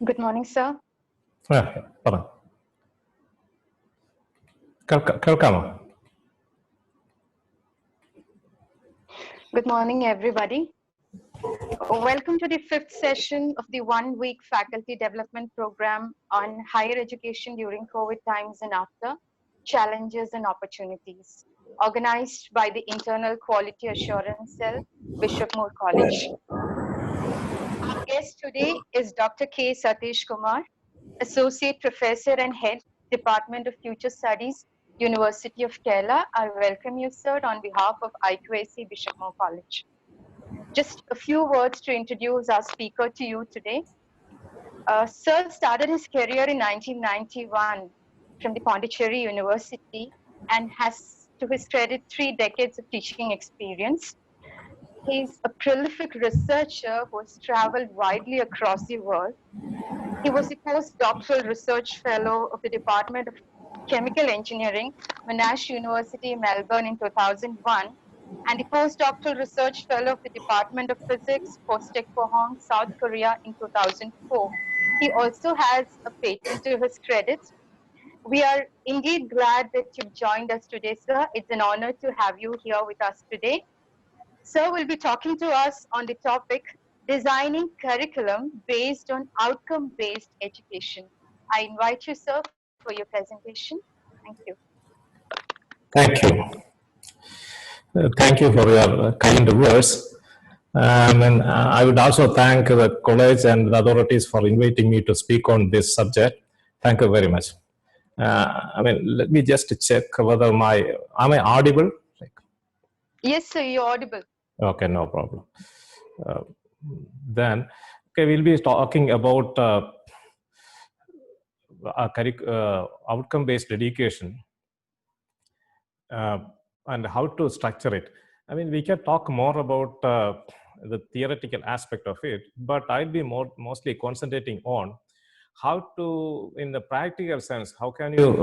Good morning, sir. പറ കേൾക്കാമോ? Good morning, everybody. Welcome to the fifth session of the one-week faculty development program on higher education during COVID times and after, challenges and opportunities, organized by the Internal Quality Assurance Cell, Bishop Moore College. Our guest today is Dr. K. Satheesh Kumar, Associate Professor and Head, Department of Future Studies, University of Kerala. I welcome you, sir, on behalf of IQAC Bishop Moore College. Just a few words to introduce our speaker to you today. Sir started his career in 1991 from the Pondicherry University and has, to his credit, 3 decades of teaching experience. He's a prolific researcher who has traveled widely across the world. He was a postdoctoral research fellow of the Department of Chemical Engineering, Monash University, Melbourne in 2001, and the postdoctoral research fellow of the Department of Physics, Postec Pohang, South Korea in 2004. He also has a patent to his credit. We are indeed glad that you've joined us today, sir. It's an honor to have you here with us today. Sir will be talking to us on the topic, designing curriculum based on outcome-based education. I invite you, sir, for your presentation. Thank you. Thank you. Thank you for your kind words. And I would also thank the college and the authorities for inviting me to speak on this subject. Thank you very much. Let me just check whether am I audible? Yes, sir, you're audible. Okay, no problem. Then, okay, we'll be talking about outcome-based education and how to structure it. We can talk more about the theoretical aspect of it, but I'll be mostly concentrating on how to, in the practical sense, how can you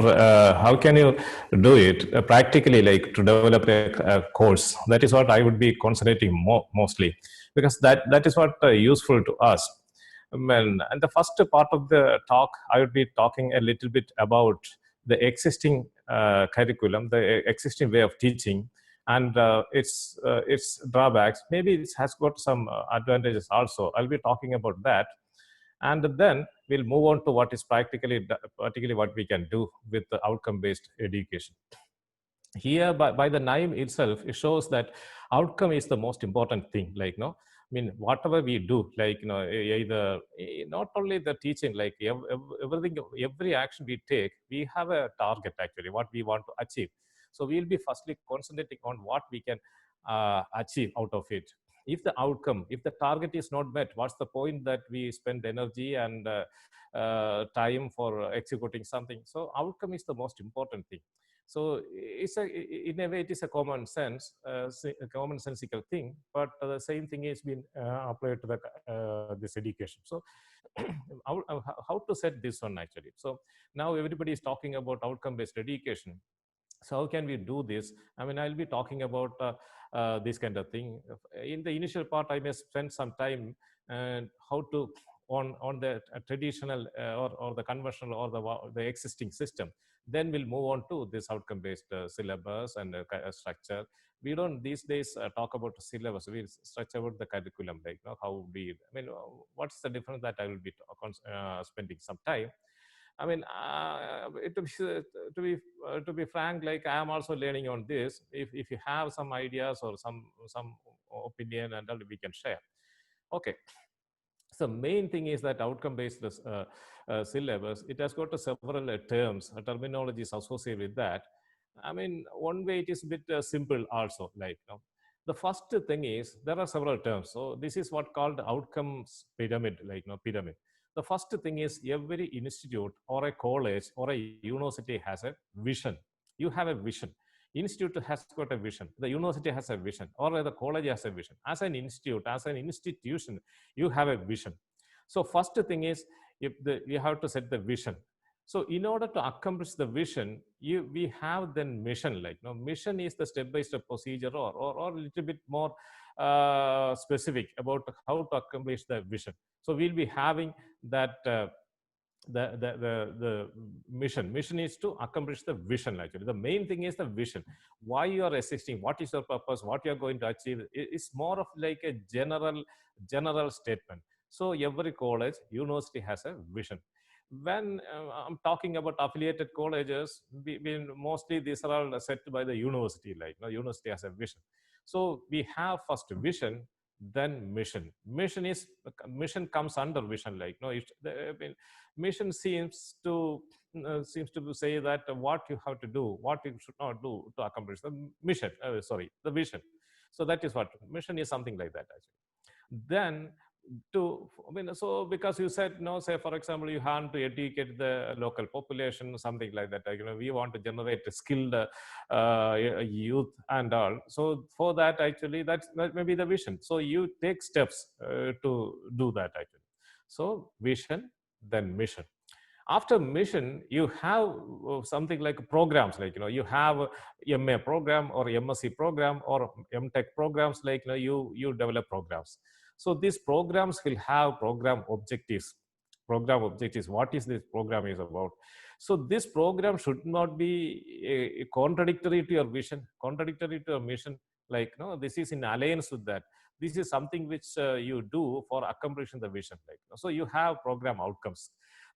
do it practically, like to develop a course. That is what I would be concentrating mostly, because that is what useful to us. And the first part of the talk, I would be talking a little bit about the existing curriculum, the existing way of teaching, and its drawbacks. Maybe it has got some advantages also. I'll be talking about that. And then we'll move on to what is particularly what we can do with the outcome-based education. Here, by the name itself, it shows that outcome is the most important thing. Whatever we do, either not only the teaching, like everything, every action we take, we have a target actually, what we want to achieve. So we'll be firstly concentrating on what we can achieve out of it. If the target is not met, what's the point that we spend energy and time for executing something? So outcome is the most important thing. So in a way, it is a commonsensical thing, but the same thing is being applied to this education. So how to set this one actually? So now everybody is talking about outcome-based education. So how can we do this? I'll be talking about this kind of thing. In the initial part, I may spend some time and how to on the traditional or the conventional or the existing system. Then we'll move on to this outcome-based syllabus and structure. We don't these days talk about the syllabus. We structure about the curriculum, how we. What's the difference that I will be spending some time. To be frank, like I am also learning on this. If you have some ideas or some opinion, and we can share. Okay. So main thing is that outcome-based syllabus, it has got several terms, terminologies associated with that. One way it is a bit simple also. The first thing is there are several terms. So this is what called outcomes pyramid, pyramid. The first thing is every institute or a college or a university has a vision. You have a vision. Institute has got a vision. The university has a vision, or the college has a vision. As an institute, as an institution, you have a vision. So first thing is you have to set the vision. So in order to accomplish the vision, we have then mission. Like, mission is the step-by-step procedure, or a little bit more specific about how to accomplish the vision. So we'll be having that. The mission is to accomplish the vision. Actually, the main thing is the vision. Why you are existing, what is your purpose, what you are going to achieve. It's more of like a general statement. So every college, university has a vision. When I'm talking about affiliated colleges, mostly these are all set by the university. Like, university has a vision. So we have first vision, then mission comes under vision. Like, I mean, mission seems to say that what you have to do, what you should not do to accomplish the mission. The vision. So that is what mission is, something like that actually. Then so because you said, no, say for example, you have to educate the local population, something like that. We want to generate a skilled youth and all. So for that, actually, that may be the vision. So you take steps to do that actually. So vision, then mission. After mission, you have something like programs. Like, you have MA program or MSc program or MTech programs. Like, you develop programs. So these programs will have program objectives. What is this program is about? So this program should not be contradictory to your vision, contradictory to your mission. Like, no, this is in alliance with that. This is something which you do for accomplishing the vision. Like, so you have program outcomes.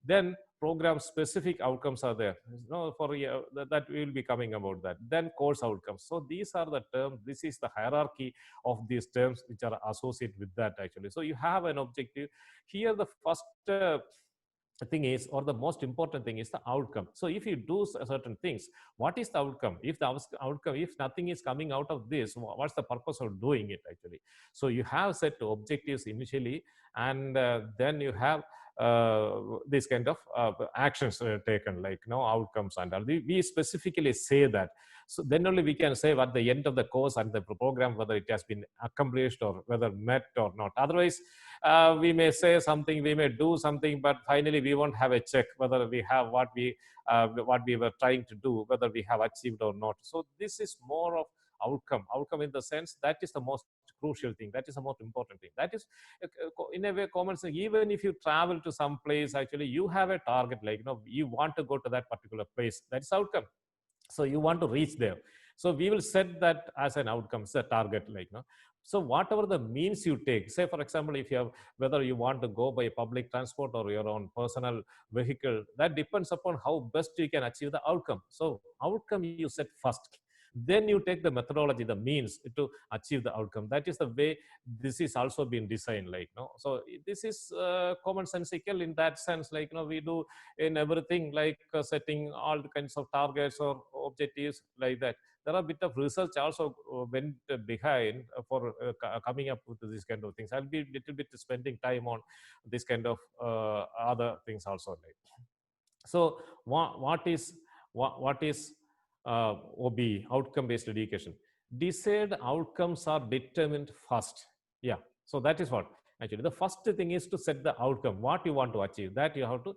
Then program specific outcomes are there, for that we will be coming about that. Then course outcomes. So these are the terms. This is the hierarchy of these terms which are associated with that actually. So you have an objective here. The first thing is, or the most important thing is the outcome. So if you do certain things, what is the outcome? If the outcome, if nothing is coming out of this, what's the purpose of doing it actually? So you have set objectives initially, and then you have this kind of actions taken, like, outcomes and all. We specifically say that. So then only we can say at the end of the course and the program whether it has been accomplished or whether met or not. Otherwise, we may say something, we may do something, but finally we won't have a check whether we have what we were trying to do, whether we have achieved or not. So this is more of outcome in the sense that is the most crucial thing. That is the most important thing. That is in a way common sense. Even if you travel to some place, actually you have a target. Like, you want to go to that particular place. That is outcome. So you want to reach there. So we will set that as an outcome, as a target. Like, so whatever the means you take, say for example, if you have, whether you want to go by public transport or your own personal vehicle, that depends upon how best you can achieve the outcome. So outcome you set first, then you take the methodology, the means to achieve the outcome. That is the way this is also been designed. Like, so this is commonsensical in that sense. Like, we do in everything, like setting all the kinds of targets or objectives like that. There are a bit of research also went behind for coming up with these kind of things. I'll be a little bit spending time on this kind of other things also. Like, so what is OB, outcome based education? Desired outcomes are determined first. Yeah. So that is what actually the first thing is, to set the outcome, what you want to achieve. That you have to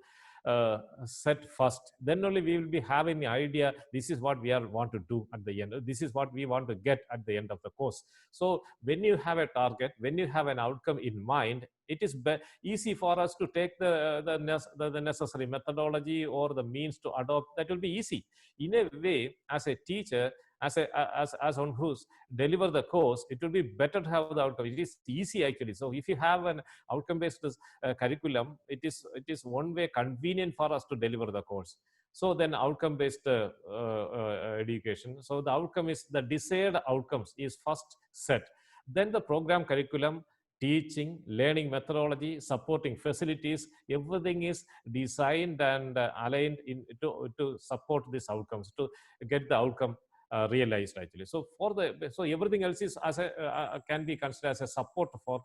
set first. Then only we will be having the idea, this is what we want to do at the end, this is what we want to get at the end of the course. So when you have a target, when you have an outcome in mind, it is easy for us to take the necessary methodology or the means to adopt. That will be easy. In a way, as a teacher, as one who's deliver the course, it will be better to have the outcome. It is easy actually. So if you have an outcome based curriculum, it is one way convenient for us to deliver the course. So then outcome based education. So the outcome is, the desired outcomes is first set. Then the program curriculum, teaching, learning methodology, supporting facilities, everything is designed and aligned to support these outcomes, to get the outcome realized actually. So so everything else is can be considered as a support for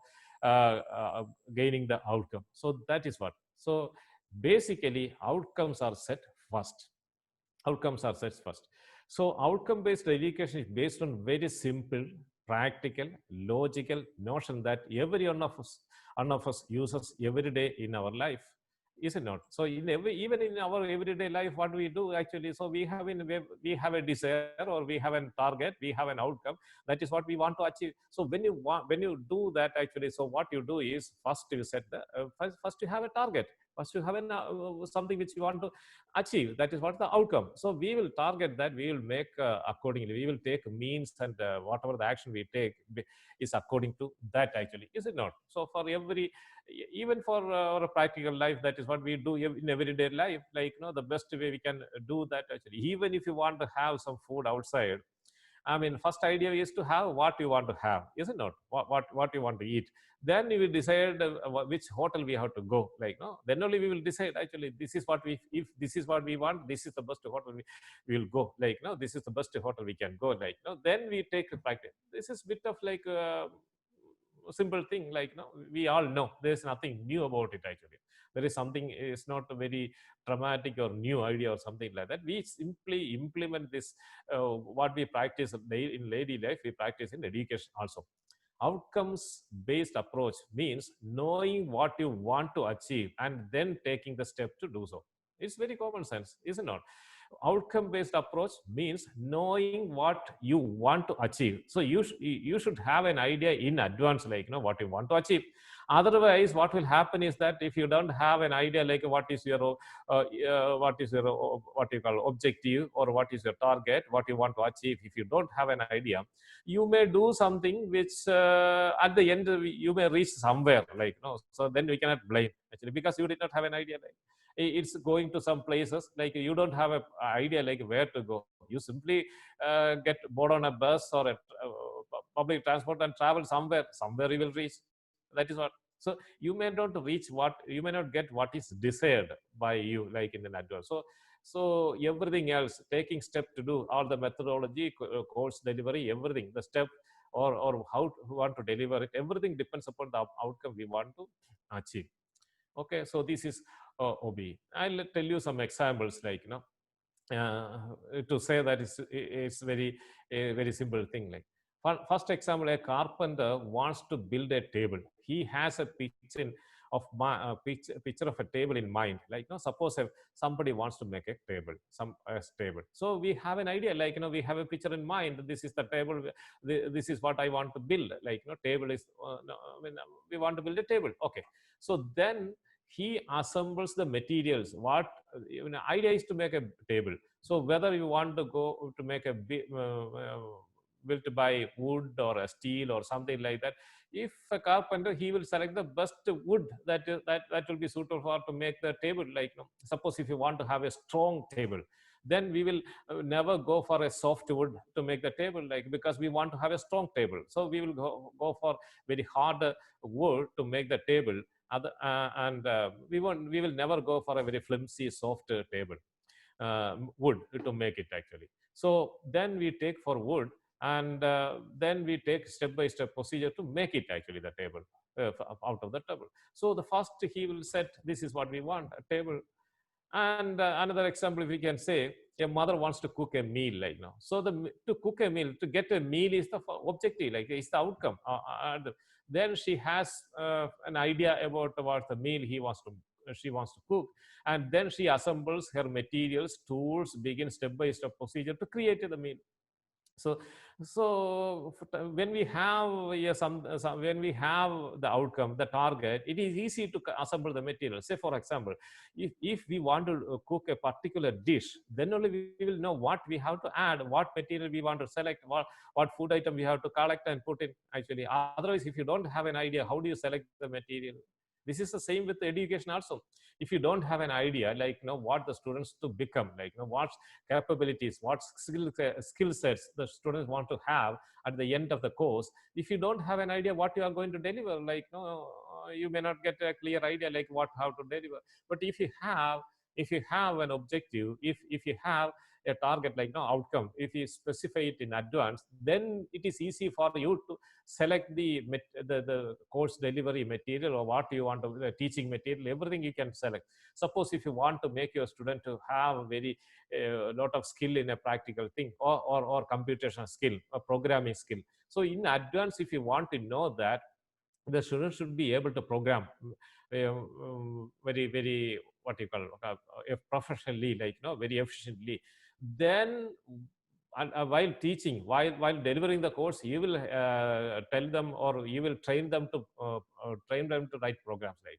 gaining the outcome. So that is what. So basically outcomes are set first. Outcomes are set first. So outcome based education is based on very simple, practical, logical notion that every one of us uses every day in our life. is it not? So in every, even in our everyday life, what we do actually, so we have a desire, or we have a target, we have an outcome, that is what we want to achieve. So when you do that actually, so what you do is, first you set the first you have a target, first you have something which you want to achieve, that is what the outcome. So we will target that, we will make accordingly, we will take means, and whatever the action we take is according to that actually, is it not? So for every, even for our practical life, that is what we do in everyday life, like, the best way we can do that actually. Even if you want to have some food outside, I mean, first idea is to have what you want to have, is it not? What you want to eat. Then we will decide which hotel we have to go. Like, no, then only we will decide. Actually, this is what we, if this is what we want, this is the best hotel we will go. Like, no, this is the best hotel we can go. Like, no, then we take a practice. This is bit of like simple thing. Like, no, we all know there's nothing new about it. Actually, there is something. It's not a very dramatic or new idea or something like that. We simply implement this, what we practice in daily life, we practice in education also. Outcomes based approach means knowing what you want to achieve and then taking the step to do so. It's very common sense, is it not? Outcome based approach means knowing what you want to achieve. So you should have an idea in advance, like, what you want to achieve. Otherwise, what will happen is that if you don't have an idea, like what is your what you call objective, or what is your target, what you want to achieve, if you don't have an idea, you may do something which at the end you may reach somewhere, like, no, so then we cannot blame actually, because you did not have an idea. Like, it's going to some places, like you don't have a idea like where to go. You simply get board on a bus or a public transport and travel somewhere you will reach. That is what. So you may not reach what, you may not get what is desired by you, like in an advance. So everything else, taking step to do all the methodology, course delivery, everything, the step, or how we want to deliver it, everything depends upon the outcome we want to achieve. Okay, so this is OB. I'll tell you some examples, like, to say that it's very simple thing. Like, first example, a carpenter wants to build a table. He has a picture of a table in mind. Like, suppose if somebody wants to make a table, table. So we have an idea, like, we have a picture in mind. This is the table. This is what I want to build. Like, table is. No, I mean, we want to build a table. Okay. So then he assembles the materials. What idea is to make a table. So whether you want to go to make a built by wood or a steel or something like that, if a carpenter, he will select the best wood that will be suitable for to make the table. Like, suppose if you want to have a strong table, then we will never go for a soft wood to make the table, like, because we want to have a strong table. So we will go for very hard wood to make the table. And we will never go for a very flimsy soft table, wood, to make it actually. So then we take for wood, and then we take step by step procedure to make it actually the table, out of the table. So the first, he will set, this is what we want, a table. And another example, if we can say, a mother wants to cook a meal, like, now. So to cook a meal, to get a meal is the objective, like, is the outcome. And then she has an idea about what the meal she wants to cook, and then she assembles her materials, tools, begin step by step procedure to create the meal. So when we have when we have the outcome, the target, it is easy to assemble the material. Say, for example, if we want to cook a particular dish, then only we will know what we have to add, what material we want to select, what food item we have to collect and put in actually. Otherwise, if you don't have an idea, how do you select the material? This is the same with education also. If you don't have an idea, like, what the students to become, like, what capabilities, what skill sets the students want to have at the end of the course, if you don't have an idea what you are going to deliver, like, you may not get a clear idea, like, how to deliver. But if you have an objective, if you have a target, like, outcome, if you specify it in advance, then it is easy for you to select the course delivery material, or what you want to, the teaching material, everything you can select. Suppose if you want to make your student to have a very lot of skill in a practical thing, or computational skill, or programming skill, so in advance, if you want to know that, the student should be able to program very what you call professionally, like very efficiently, then while teaching, while delivering the course, you will tell them, or you will train them to write programs, right?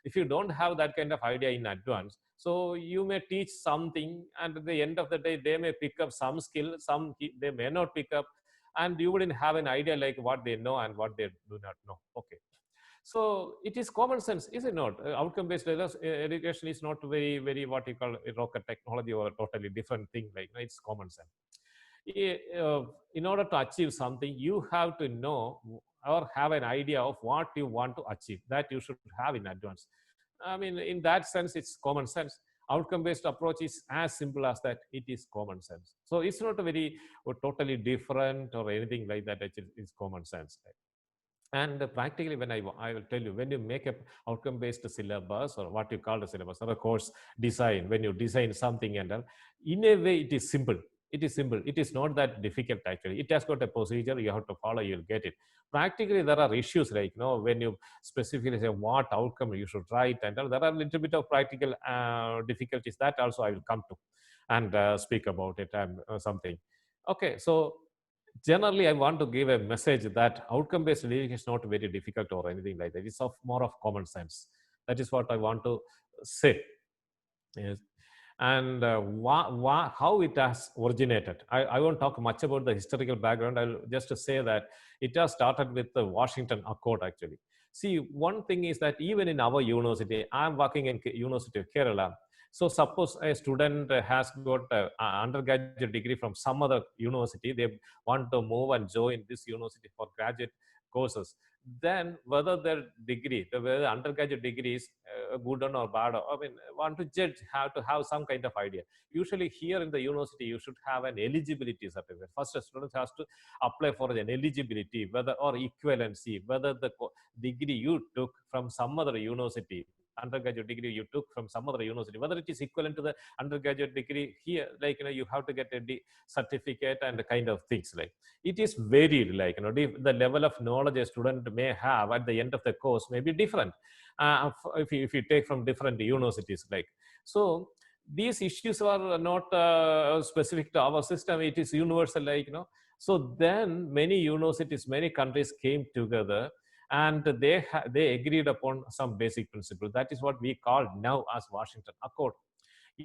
If you don't have that kind of idea in advance, so you may teach something, and at the end of the day they may pick up some skill, they may not pick up, and you wouldn't have an idea like what they know and what they do not know. Okay, so it is common sense, is it not? Outcome based education is not very what you call a rocket technology or a totally different thing, like it's common sense. In order to achieve something, you have to know or have an idea of what you want to achieve, that you should have in advance. I mean, in that sense, it's common sense. Outcome based approach is as simple as that. It is common sense. So it's not a very totally different or anything like that. It's common sense. Right? And practically, when I will tell you, when you make a outcome based syllabus, or what you call the syllabus, or a course design, when you design something, and in a way it is simple. It is simple. It is not that difficult actually. It has got a procedure you have to follow, you'll get it. Practically, there are issues like, when you specifically say what outcome you should write, and all, there are a little bit of practical difficulties that also I will come to and speak about it and something. Okay, so generally I want to give a message that outcome based education is not very difficult or anything like that. It's of more of common sense. That is what I want to say. Yes. And how it has originated, I won't talk much about the historical background. I'll just say that it has started with the Washington Accord actually. See, one thing is that even in our university, I'm working in University of Kerala. So suppose a student has got an undergraduate degree from some other university, they want to move and join this university for graduate courses. Then whether their degree, whether the undergraduate degree is good or bad, I mean, want to judge, have to have some kind of idea. Usually here in the university, you should have an eligibility certificate. First, a student has to apply for an eligibility, whether or equivalency, whether the degree you took from some other university, undergraduate degree you took from some other university, whether it is equivalent to the undergraduate degree here, like, you have to get a certificate and the kind of things like. It is varied, like, the level of knowledge a student may have at the end of the course may be different if you take from different universities, like. So these issues are not specific to our system. It is universal, like, so then many universities, many countries came together, and they agreed upon some basic principles. That is what we call now as Washington Accord.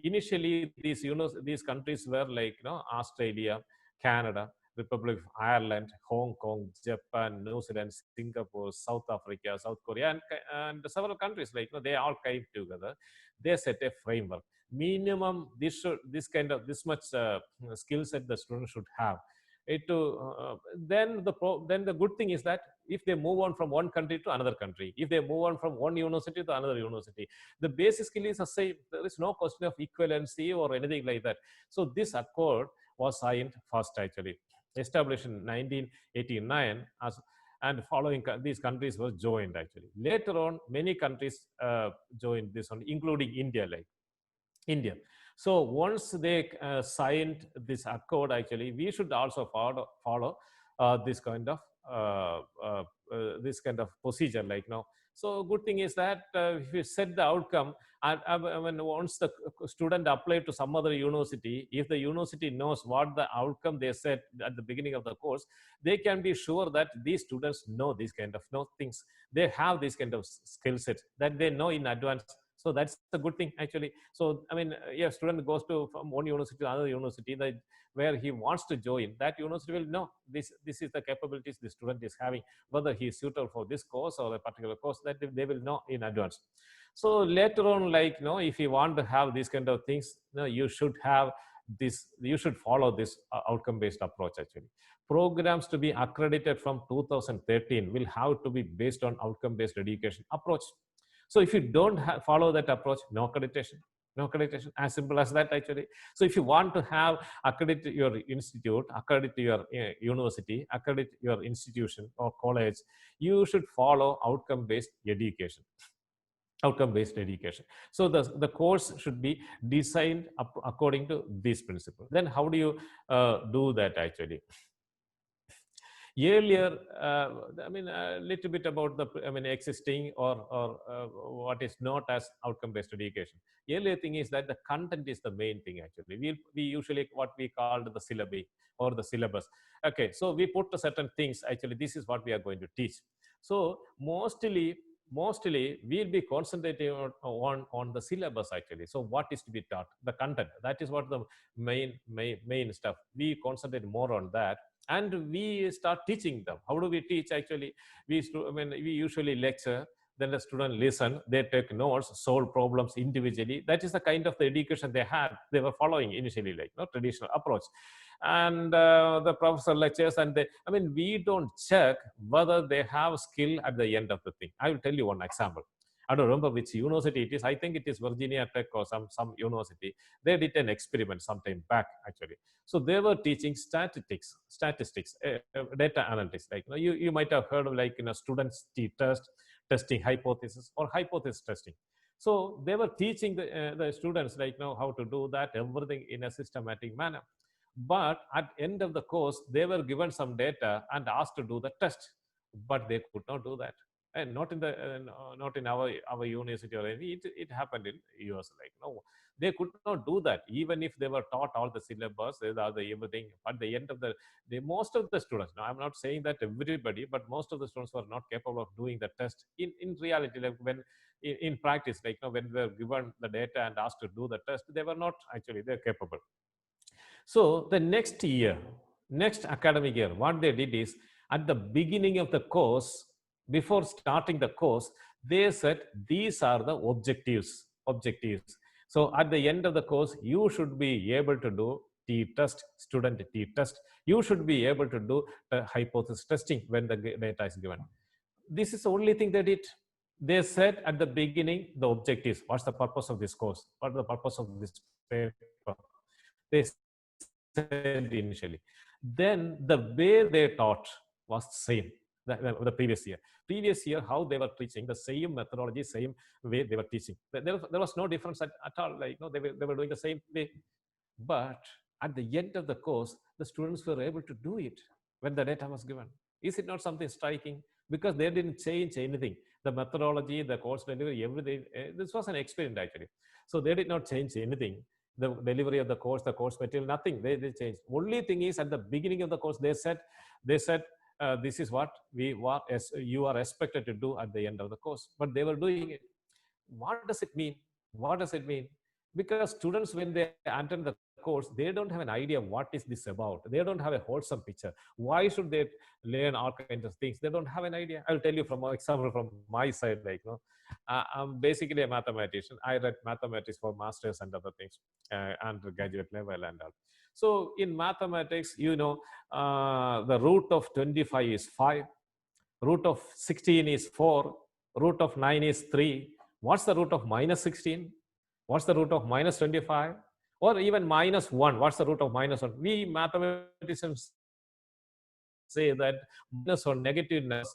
Initially, these countries were like, Australia, Canada, Republic of Ireland, Hong Kong, Japan, New Zealand, Singapore, South Africa, South Korea, and several countries, like, they all came together. They set a framework. Minimum this much skill set the student should have. Then the good thing is that if they move on from one country to another country, if they move on from one university to another university, the basic skill is the same. There is no question of equivalency or anything like that. So this accord was signed first, actually, established in 1989, and following these countries were joined actually. Later on, many countries joined this one, including India, like India. So once they signed this accord, actually, we should also follow this kind of procedure, like now. So good thing is that if you set the outcome, and when once the student applied to some other university, if the university knows what the outcome they set at the beginning of the course, they can be sure that these students know these kind of things. They have this kind of skill set that they know in advance. So that's a good thing, actually. So I mean, yeah, student goes to from one university to another university, where he wants to join, that university will know this is the capabilities the student is having, whether he is suitable for this course or a particular course, that they will know in advance. So later on, like, if you want to have these kind of things, you should have this, you should follow this outcome based approach, actually. Programs to be accredited from 2013 will have to be based on outcome based education approach. So if you don't follow that approach, no accreditation. No accreditation, as simple as that, actually. So if you want to have accredit your institute, accredit your university, accredit your institution or college, you should follow outcome-based education. Outcome-based education. So the course should be designed according to this principle. Then how do you do that, actually? Earlier, I mean, a little bit about the, I mean, existing or what is not as outcome-based education. Earlier thing is that the content is the main thing actually. We usually what we called the syllabi or the syllabus. Okay, so we put certain things actually. This is what we are going to teach. So mostly we'll be concentrating on the syllabus actually. So what is to be taught, the content, that is what the main stuff. We concentrate more on that, and we start teaching them. How do we teach actually? I mean, we usually lecture, then the student listen, they take notes, solve problems individually. That is the kind of the education they were following initially, like traditional approach. And the professor lectures, and I mean, we don't check whether they have skill at the end of the thing. I will tell you one example. I don't remember which university it is. I think it is Virginia Tech or some university. They did an experiment sometime back actually. So they were teaching statistics, data analytics. Like you might have heard of like students testing hypothesis or hypothesis testing. So they were teaching the students like how to do that everything in a systematic manner. But at end of the course, they were given some data and asked to do the test, but they could not do that. And not in our university or any. It happened in US. Like no, they could not do that. Even if they were taught all the syllabus, everything. At the end of most of the students. Now, I'm not saying that everybody, but most of the students were not capable of doing the test in reality. Like when in practice, like when they were given the data and asked to do the test, they were not actually they're capable. So the next academic year, what they did is at the beginning of the course, before starting the course, they said these are the objectives. Objectives. So at the end of the course, you should be able to do t-test, student t-test. You should be able to do hypothesis testing when the data is given. This is the only thing they did. They said at the beginning the objectives. What's the purpose of this course? What is the purpose of this paper? They said initially. Then the way they taught was same the previous year. Previous year, how they were teaching the same methodology, same way they were teaching. There was no difference at all. Like they were doing the same way. But at the end of the course, the students were able to do it when the data was given. Is it not something striking? Because they didn't change anything. The methodology, the course delivery, everything. This was an experiment actually. So they did not change anything. The delivery of the course material, nothing. They changed. Only thing is at the beginning of the course, they said, this is what you are expected to do at the end of the course. But they were doing it. What does it mean? What does it mean? Because students, when they enter the course, they don't have an idea what is this about. They don't have a wholesome picture. Why should they learn all kinds of things? They don't have an idea. I'll tell you from an example from my side. Like, I'm basically a mathematician. I read mathematics for masters and other things, undergraduate level and all. So in mathematics, the root of 25 is 5, root of 16 is 4, root of 9 is 3. What's the root of minus 16? What's the root of minus 25? Or even minus 1? What's the root of minus 1? We mathematicians say that minus or negative numbers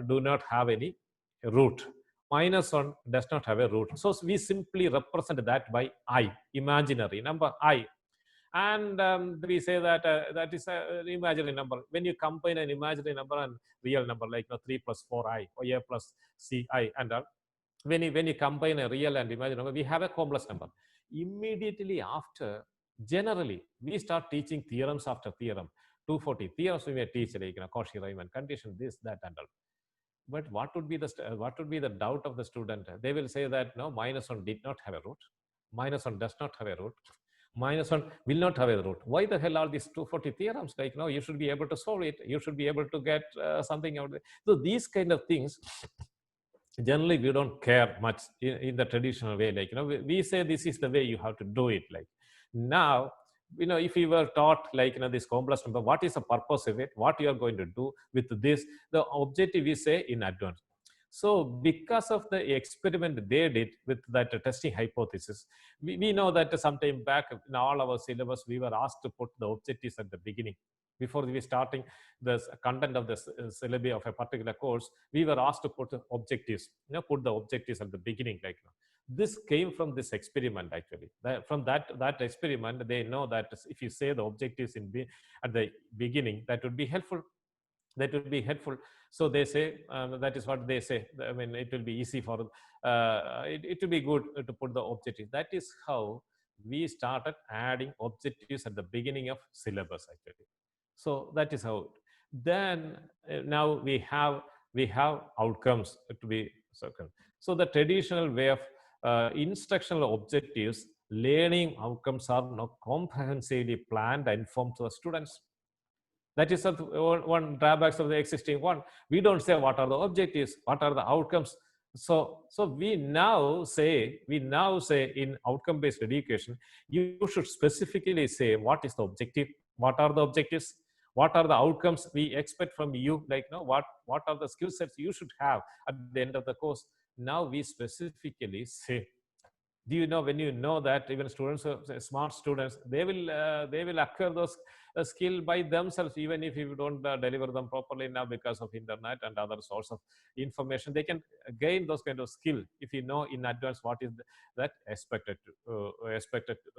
do not have any root. Minus 1 does not have a root. So we simply represent that by I, imaginary number I. And we say that that is an imaginary number. When you combine an imaginary number and real number, like 3 plus 4i or a plus ci and all, when you combine a real and imaginary number, we have a complex number. Immediately after, generally, we start teaching theorems after theorem. 240 theorems we may teach, like Cauchy-Riemann condition, this, that, and all. But what would be the doubt of the student? They will say that no, minus 1 did not have a root. Minus 1 does not have a root. Minus 1 will not have a root. Why the hell are these 240 theorems? Like, no, you should be able to solve it. You should be able to get something out of it. So these kind of things, generally we don't care much in the traditional way. Like, we say this is the way you have to do it. Like now, if we were taught like, this complex number, what is the purpose of it? What you are going to do with this? The objective we say in advance. So because of the experiment they did with that testing hypothesis, we know that sometime back in all our syllabus, we were asked to put the objectives at the beginning. Before we starting the content of the syllabi of a particular course, we were asked to put the objectives, put the objectives at the beginning. Like this came from this experiment actually. From that experiment, they know that if you say the objectives at the beginning, that would be helpful. That would be helpful. So they say, that is what they say. I mean, it will be easy for, it will be good to put the objectives. That is how we started adding objectives at the beginning of syllabus actually. So that is how. Then now we have outcomes to be circled. So the traditional way of instructional objectives, learning outcomes are now comprehensively planned and informed to the students. That is one drawbacks of the existing one. We don't say what are the objectives, what are the outcomes. So we now say in outcome based education, you should specifically say what is the objective, what are the objectives, what are the outcomes we expect from you, like, what are the skill sets you should have at the end of the course. Now we specifically say. Do you know, when you know that even students, smart students, they will acquire those skill by themselves, even if you don't deliver them properly now because of internet and other source of information. They can gain those kind of skill if you know in advance what is that expected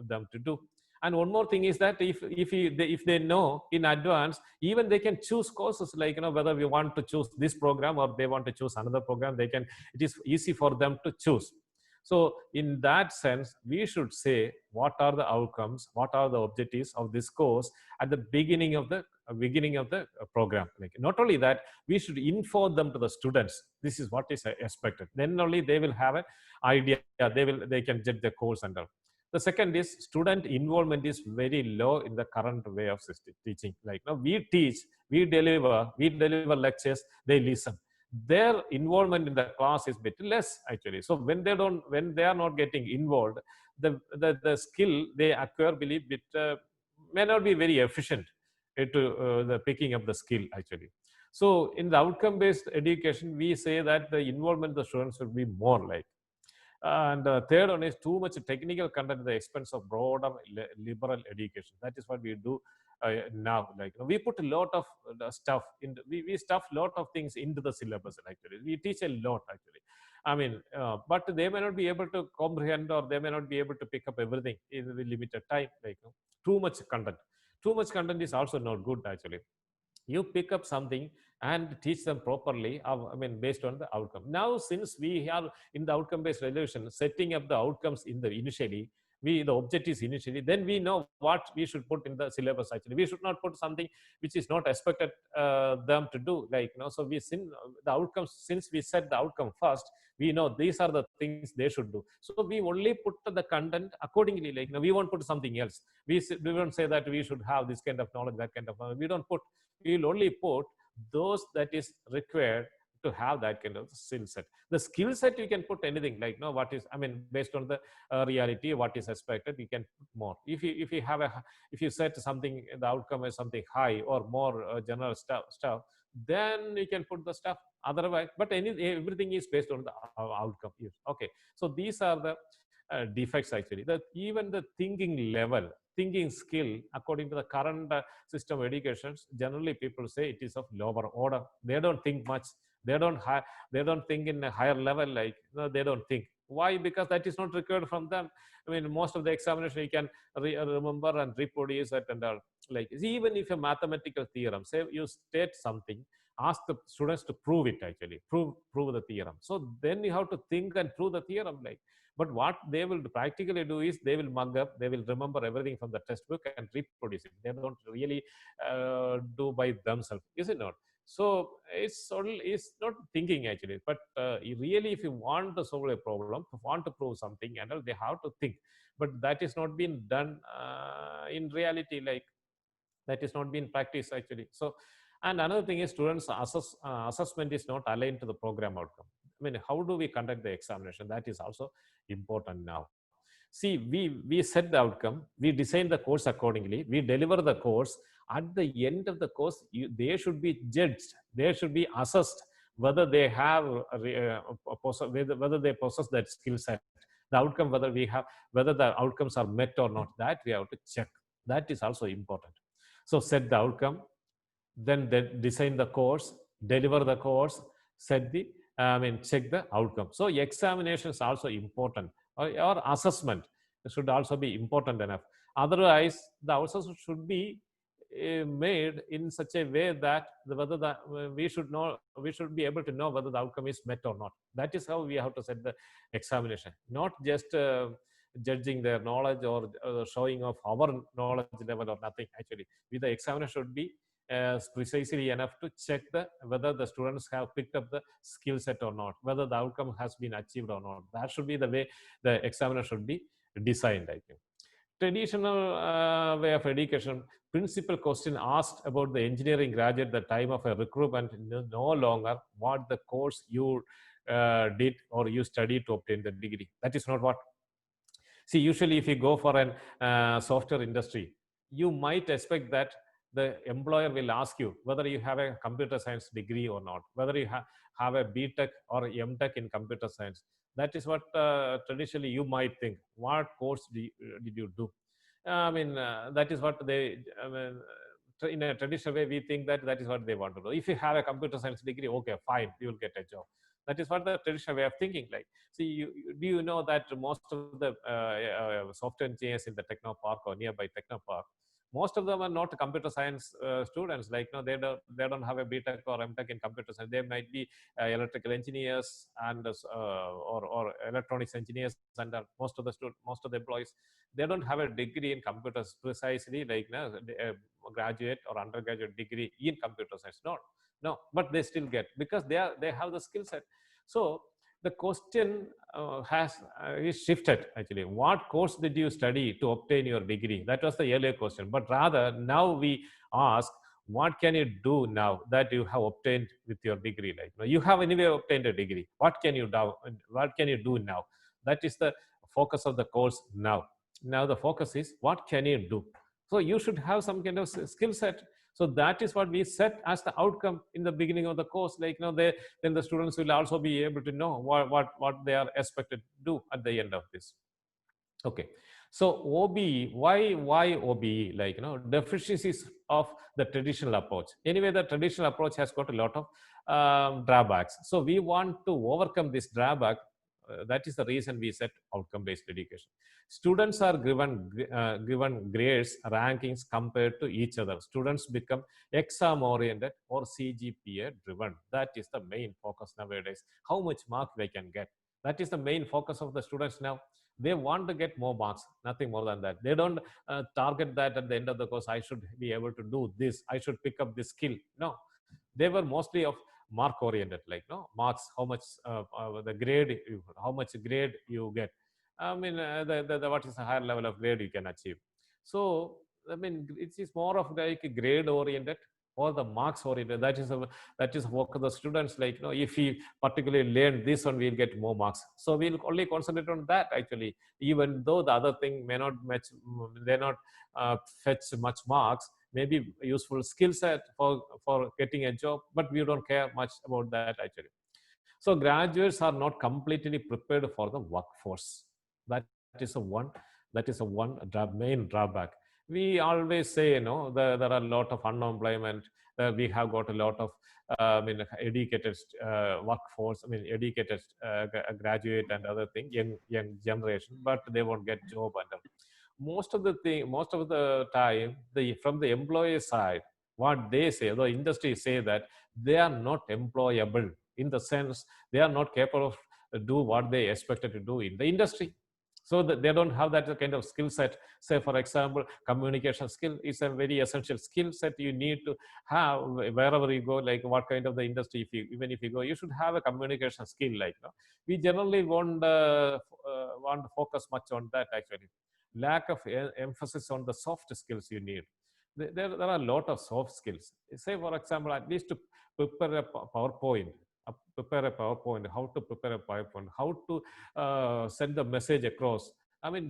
them to do. And one more thing is that if they know in advance, even they can choose courses, like, whether we want to choose this program or they want to choose another program, they can. It is easy for them to choose. So in that sense, we should say what are the outcomes, what are the objectives of this course at the beginning of the program. Like, not only that, we should inform them to the students. This is what is expected. Then only they will have an idea. They can judge the course and all. The second is student involvement is very low in the current way of teaching. Like, we teach, we deliver lectures, they listen. Their involvement in the class is bit less actually. So when they are not getting involved, the skill they acquire, believe it, may not be very efficient to the picking up the skill actually. So in the outcome based education, we say that the involvement of the students will be more, like. And third one is too much technical content at the expense of broader liberal education. That is what we do now. Like, we put a lot of stuff in. We stuff a lot of things into the syllabus. Actually, we teach a lot. Actually, I mean, but they may not be able to comprehend, or they may not be able to pick up everything in the limited time. Like, too much content. Too much content is also not good. Actually, you pick up something and teach them properly, I mean, based on the outcome. Now, since we are in the outcome based resolution, setting up the outcomes in the initially, the objectives initially, then we know what we should put in the syllabus actually. We should not put something which is not expected them to do, like, so the outcomes, since we set the outcome first, we know these are the things they should do. So we only put the content accordingly, like, we won't put something else. We don't say that we should have this kind of knowledge, that kind of knowledge. We don't put. We will only put those that is required to have that kind of skill set. The skill set, you can put anything, like, what is, I mean, based on the reality, what is expected, you can put more. If you set something, the outcome is something high or more general stuff, then you can put the stuff. Otherwise, but everything is based on the outcome. Yes. Okay, so these are the defects actually. That even the thinking skill, according to the current system of education, generally people say it is of lower order. They don't think much. They don't have. They don't think in a higher level. Like, they don't think. Why? Because that is not required from them. I mean, most of the examination you can remember and reproduce it and all. Like, even if a mathematical theorem, say you state something, ask the students to prove it actually, prove the theorem. So then you have to think and prove the theorem, like. But what they will practically do is they will mug up, they will remember everything from the textbook and reproduce it. They don't really do by themselves, is it not? So it's not thinking actually. But really, if you want to solve a problem, if you want to prove something, and all, they have to think. But that is not being done in reality, like, that is not being practiced actually. So, and another thing is students assessment is not aligned to the program outcome. I mean, how do we conduct the examination? That is also important now. See, we set the outcome, we design the course accordingly, we deliver the course. At the end of the course, they should be judged, they should be assessed whether they have whether they possess that skill set, the outcome, whether the outcomes are met or not, that we have to check. That is also important. So set the outcome, then they design the course, deliver the course, set the, check the outcome. So examination is also important, or assessment should also be important enough. Otherwise, the assessment should be made in such a way that whether we should be able to know whether the outcome is met or not. That is how we have to set the examination, not just judging their knowledge or showing of our knowledge level or nothing. Actually, the examiner should be precisely enough to check whether the students have picked up the skill set or not, whether the outcome has been achieved or not. That should be the way the examiner should be designed, I think. Traditional way of education, principal question asked about the engineering graduate at the time of a recruitment, no longer what the course you did or you studied to obtain the degree. That is not what. See, usually if you go for an software industry, you might expect that the employer will ask you whether you have a computer science degree or not, whether you have a BTech or MTech in computer science. That is what traditionally you might think. What course did you do? That is what they, in a traditional way, we think that that is what they want to do. If you have a computer science degree, okay, fine, you will get a job. That is what the traditional way of thinking. Like, see, do you know that most of the software engineers in the techno park or nearby techno park, most of them are not computer science students. Like, no, they don't have a BTech or MTech in computer science. They might be electrical engineers and or electronics engineers, and most of the employees, they don't have a degree in computers precisely, like, no, a graduate or undergraduate degree in computer science. No, but they still get, because they have the skill set. So the question is shifted. Actually, what course did you study to obtain your degree? That was the earlier question, but rather now we ask, what can you do now that you have obtained with your degree? Like, you have anyway obtained a degree. What can you do? What can you do now? That is the focus of the course now. Now the focus is, what can you do? So you should have some kind of skill set. So that is what we set as the outcome in the beginning of the course. Like, then the students will also be able to know what they are expected to do at the end of this. Okay, so OBE, why OBE? Like, deficiencies of the traditional approach. Anyway, the traditional approach has got a lot of drawbacks. So we want to overcome this drawback. That is the reason we set outcome-based education. Students are given grades, rankings compared to each other. Students become exam-oriented or CGPA-driven. That is the main focus nowadays. How much mark they can get. That is the main focus of the students now. They want to get more marks, nothing more than that. They don't target that at the end of the course, I should be able to do this, I should pick up this skill. No, they were mostly of mark oriented, like, no, marks, how much the grade, how much grade you get. What is the higher level of grade you can achieve. So it is more of like grade oriented or the marks oriented. That is work of the students. Like, if we particularly learn this one, we'll get more marks. So we'll only concentrate on that, actually, even though the other thing may not match, they not fetch much marks, maybe useful skill set for getting a job, but we don't care much about that, actually. So graduates are not completely prepared for the workforce. That is a main drawback. We always say, there are a lot of unemployment. We have got a lot of educated workforce. Educated graduate and other thing, young generation, but they won't get job. And most of the time, from the employer side, what they say, the industry say that they are not employable, in the sense they are not capable of do what they expected to do in the industry. So that they don't have that kind of skill set. Say, for example, communication skill is a very essential skill set you need to have wherever you go. Like, what kind of the industry, even if you go, you should have a communication skill. Like, we generally want to focus much on that, actually. Lack of emphasis on the soft skills you need. There are a lot of soft skills. Say, for example, at least to prepare a PowerPoint, how to prepare a PowerPoint, how to send the message across.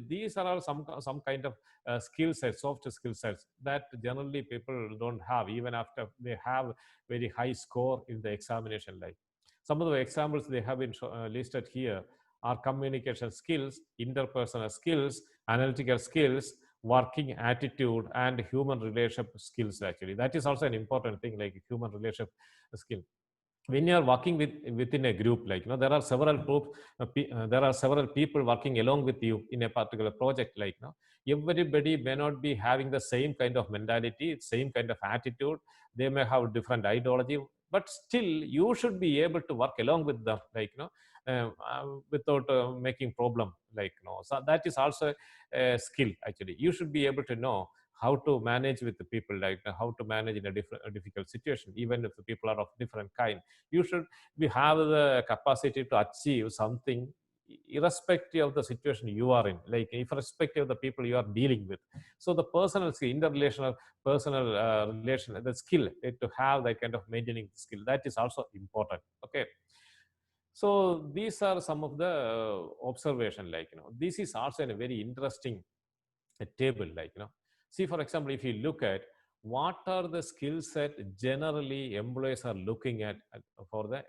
These are all some kind of skill sets, soft skill sets, that generally people don't have, even after they have very high score in the examination. Like, some of the examples they have been listed here are communication skills, interpersonal skills, analytical skills, working attitude, and human relationship skills. Actually, that is also an important thing, like human relationship skill. when you are working within a group, like there are several there are several people working along with you in a particular project, like everybody may not be having the same kind of mentality, same kind of attitude. They may have different ideology, but still you should be able to work along with them, like without making problem, like so that is also a skill. Actually, you should be able to know how to manage with the people, like how to manage in a difficult situation, even if the people are of different kind. You should be have the capacity to achieve something irrespective of the situation you are in, like irrespective of the people you are dealing with. So the personal skill, interrelational personal relation, the skill to have that kind of maintaining skill, that is also important. Okay, so these are some of the observation, like this is also a very interesting table, like see, for example, if you look at what are the skill set generally employees are looking at for the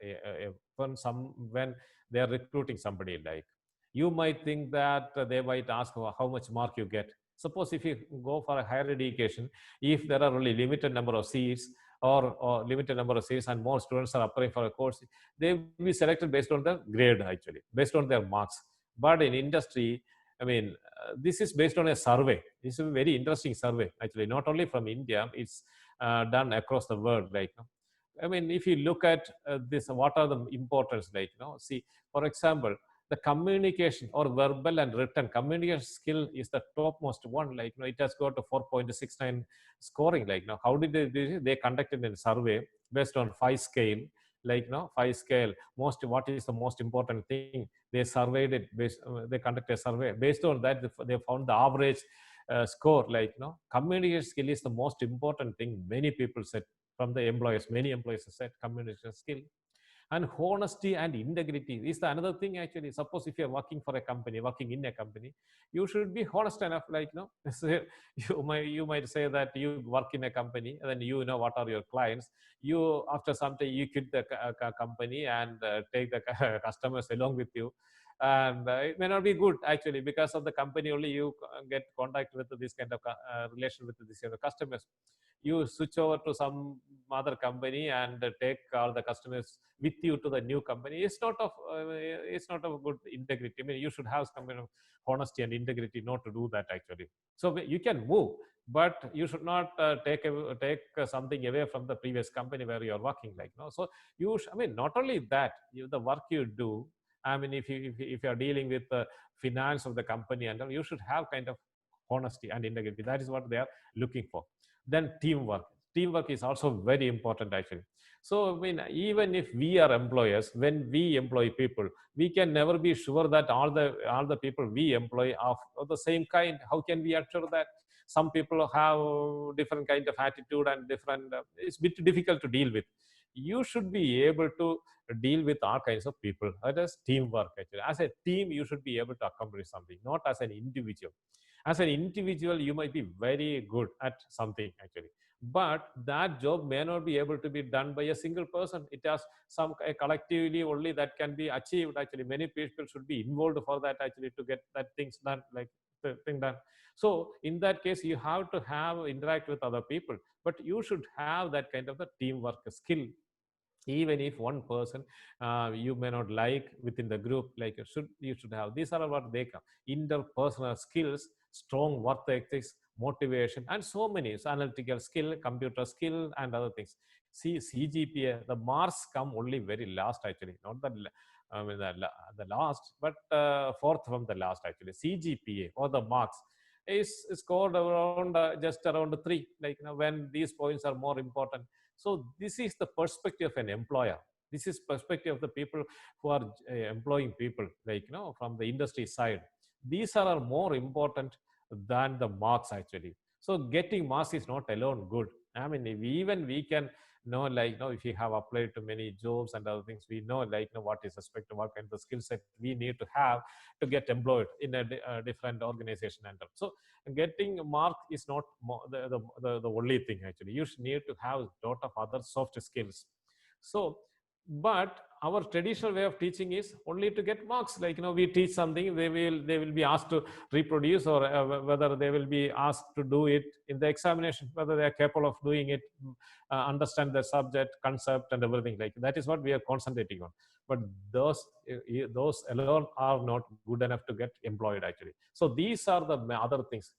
when they are recruiting somebody, like you might think that they might ask how much mark you get. Suppose if you go for a higher education, if there are only limited number of seats, or limited number of seats and more students are applying for a course, they will be selected based on the grade, actually based on their marks. But in industry, I mean, this is based on a survey. This is a very interesting survey, actually, not only from India, it's done across the world. Like, I mean, if you look at this, what are the importance? Like, see, for example, the communication or verbal and written communication skill is the topmost one. Like, it has got to 4.69 scoring. Like, how did they do it? They conducted a survey based on 5 scale. Like, 5 scale. What is the most important thing? They surveyed it they conducted a survey based on that. They found the average score, like communication skill is the most important thing. Many people said, from the employers, many employers said communication skill. And honesty and integrity is the another thing, actually. Suppose if you're working for a company, working in a company, you should be honest enough, like say, you might say that you work in a company, and then you know what are your clients. You, after some time, you quit the company and take the customers along with you. And it may not be good, actually, because of the company only you get contact with this kind of relation with this kind of customers. You switch over to some other company and take all the customers with you to the new company. It's not of good integrity. I mean, you should have some kind of honesty and integrity not to do that, actually. So you can move, but you should not take something away from the previous company where you are working, like so I mean, not only that, the work you do, I mean, if you are dealing with the finance of the company, and all, you should have kind of honesty and integrity. That is what they are looking for. Then teamwork is also very important, actually. So I mean, even if we are employers, when we employ people, we can never be sure that all the people we employ are of the same kind. How can we assure that? Some people have different kind of attitude and different it's a bit difficult to deal with. You should be able to deal with all kinds of people. That is teamwork, actually. As a team, you should be able to accomplish something, not as an individual. As an individual, you might be very good at something, actually, but that job may not be able to be done by a single person. It has some collectively only that can be achieved, actually. Many people should be involved for that, actually, to get that things done, like the thing done. So in that case, you have to have interact with other people, but you should have that kind of a teamwork skill. Even if one person you may not like within the group, like you should have. These are what they come: interpersonal skills, strong work ethics, motivation, and so many. So analytical skill, computer skill, and other things. See, CGPA, the marks come only very last, actually, not I mean, the last, but fourth from the last, actually. CGPA, or the marks, is scored around just around 3, like when these points are more important. So this is the perspective of an employer. This is perspective of the people who are employing people, like from the industry side. These are more important than the marks, actually. So getting marks is not alone good. I mean, if even we can know, like if you have applied to many jobs and other things, we know, like what is expected, what kind of skill set we need to have to get employed in a different organization. And so getting a mark is not the only thing, actually. You should need to have a lot of other soft skills. So But our traditional way of teaching is only to get marks. Like, we teach something, they will be asked to reproduce, or whether they will be asked to do it in the examination, whether they are capable of doing it, understand the subject concept and everything. Like, that is what we are concentrating on. But those alone are not good enough to get employed, actually. So these are the other things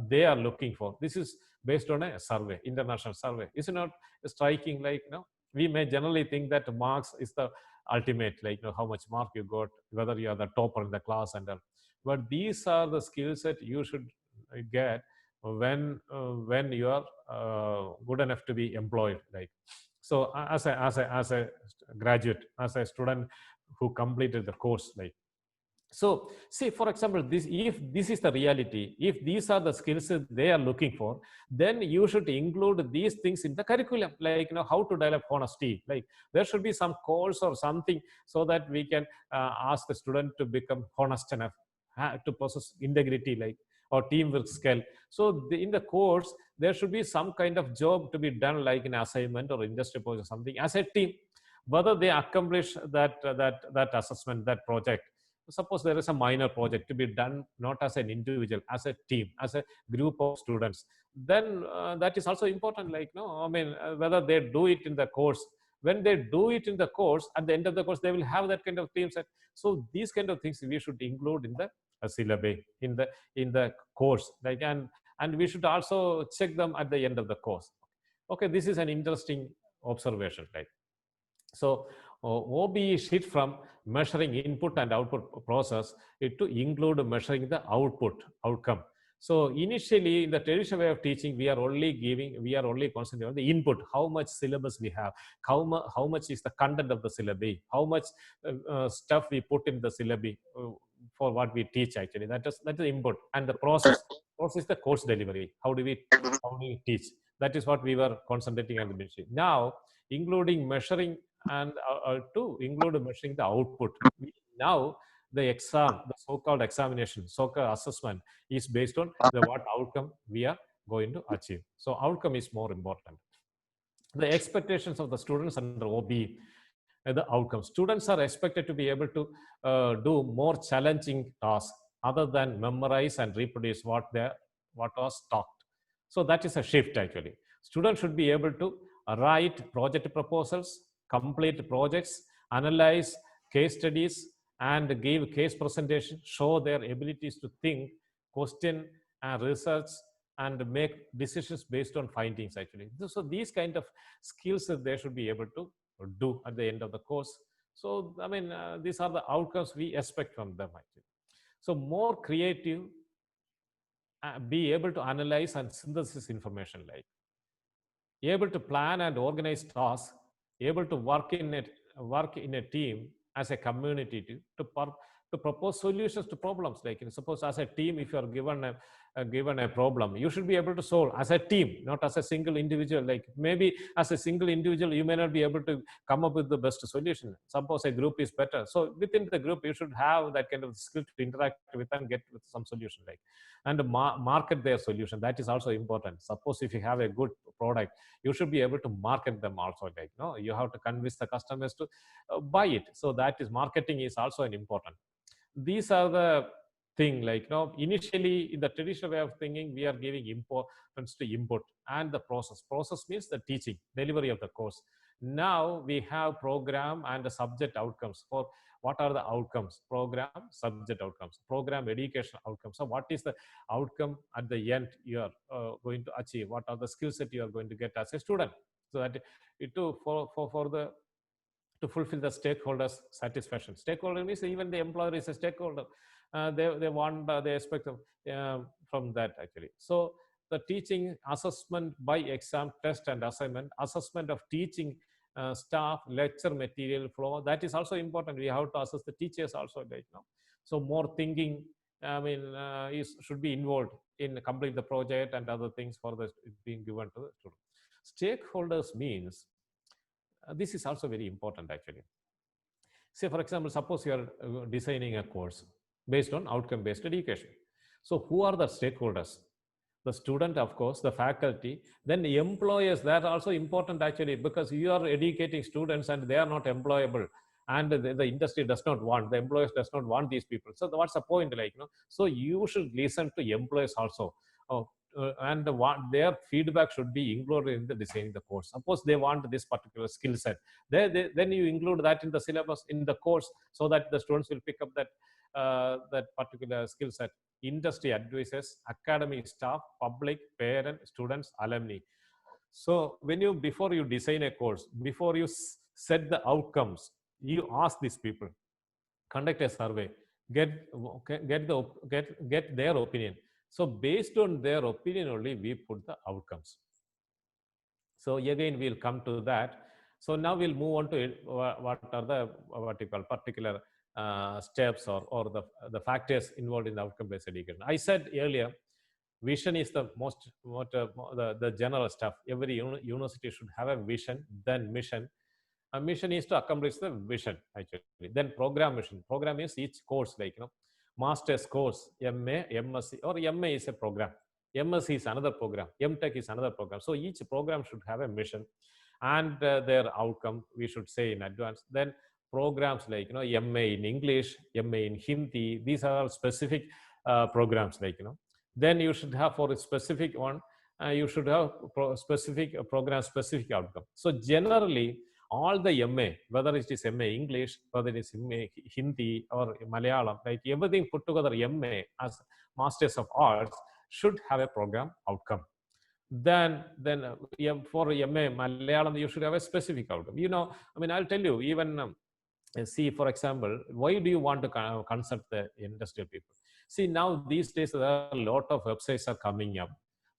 they are looking for. This is based on a survey, international survey. Is it not striking? Like, we may generally think that marks is the ultimate, like, how much mark you got, whether you are the topper in the class and all. But these are the skills that you should get when you are good enough to be employed. Like, so as a graduate, as a student who completed the course, like, so see, for example, this, if this is the reality, if these are the skills that they are looking for, then you should include these things in the curriculum, like, how to develop honesty. Like, there should be some course or something, so that we can ask the student to become honest enough, to possess integrity, like, or teamwork skill. So in the course, there should be some kind of job to be done, like an assignment or industry project or something, as a team. Whether they accomplish that assessment, that project, suppose there is a minor project to be done, not as an individual, as a team, as a group of students, then that is also important. Like, no, I mean, whether they do it in the course, when they do it in the course, at the end of the course, they will have that kind of team set. So these kind of things we should include in the syllabi, in the course, like, and we should also check them at the end of the course. Okay, this is an interesting observation, right? So OBE shift from measuring input and output process to include measuring the outcome. So initially, in the traditional way of teaching, we are only concentrating on the input, how much syllabus we have, how much is the content of the syllabi, how much stuff we put in the syllabi for what we teach. Actually, that is the input, and the process is the course delivery. How do we teach? That is what we were concentrating on the machine. Now, including measuring and to include measuring the output. Now, the exam, the so-called examination, so-called assessment, is based on the what outcome we are going to achieve. So outcome is more important. The expectations of the students under OB, the outcomes. Students are expected to be able to do more challenging tasks other than memorize and reproduce what was taught. So that is a shift, actually. Students should be able to write project proposals, complete projects, analyze case studies, and give case presentation, show their abilities to think, question, and research, and make decisions based on findings, actually. So these kind of skills that they should be able to do at the end of the course. So, I mean, these are the outcomes we expect from them, actually. So more creative, be able to analyze and synthesis information, like able to plan and organize tasks, able to work in a team as a community to propose solutions to problems. Like, suppose as a team, if you are given a problem, you should be able to solve as a team, not as a single individual. Like, maybe as a single individual, you may not be able to come up with the best solution. Suppose a group is better, so within the group you should have that kind of skill to interact with and get with some solution, like, and market their solution. That is also important. Suppose if you have a good product, you should be able to market them also. Like, no, you have to convince the customers to buy it. So that is, marketing is also an important. These are the thing, like, initially, in the traditional way of thinking, we are giving importance to input and the process means the teaching delivery of the course. Now we have program and the subject outcomes. For what are the outcomes? Program, subject outcomes, program, education outcomes. So what is the outcome at the end you are going to achieve? What are the skills that you are going to get as a student? So that it to for the to fulfill the stakeholders satisfaction. Stakeholder means even the employer is a stakeholder. They want, they expect from that, actually. So the teaching, assessment by exam, test, and assignment, assessment of teaching staff, lecture material flow, that is also important. We have to assess the teachers also, right now. So more thinking, I mean, should be involved in complete the project and other things for the being given to the student. Stakeholders means, this is also very important, actually. Say, for example, suppose you are designing a course based on outcome based education. So who are the stakeholders? the student, of course, the faculty, then the employers. That are also important actually, because you are educating students and they are not employable, and the industry does not want, the employers does not want these people. So what's the point, like, so you should listen to employers also. Oh, and what their feedback should be included in the designing the course. Suppose they want this particular skill set, then you include that in the syllabus, in the course, so that the students will pick up that particular skill set. Industry advisors, academic staff, public, parent, students, alumni. So when you, before you design a course, before you set the outcomes, you ask these people, conduct a survey, get get their opinion. So based on their opinion only, we put the outcomes. So again, we'll come to that. So now we'll move on to what are the, what you call, particular steps, or the factors involved in the outcome-based education. I said earlier, vision is the most, the general stuff. Every university should have a vision, then mission. A mission is to accomplish the vision actually. Then program mission. Program is each course, like, master's course, MA, MSc, or MA is a program. MSc is another program. MTech is another program. So each program should have a mission and their outcome, we should say in advance. Then programs like, MA in English, MA in Hindi, these are all specific programs, like, then you should have, for a specific one, you should have specific program, specific outcome. So generally, all the MA, whether it is MA English, whether it is MA Hindi or Malayalam, like everything put together, MA as Masters of Arts should have a program outcome. Then for MA Malayalam, you should have a specific outcome. I mean, I'll tell you, even see, for example, why do you want to consult the industrial people? See, now these days there are a lot of websites are coming up.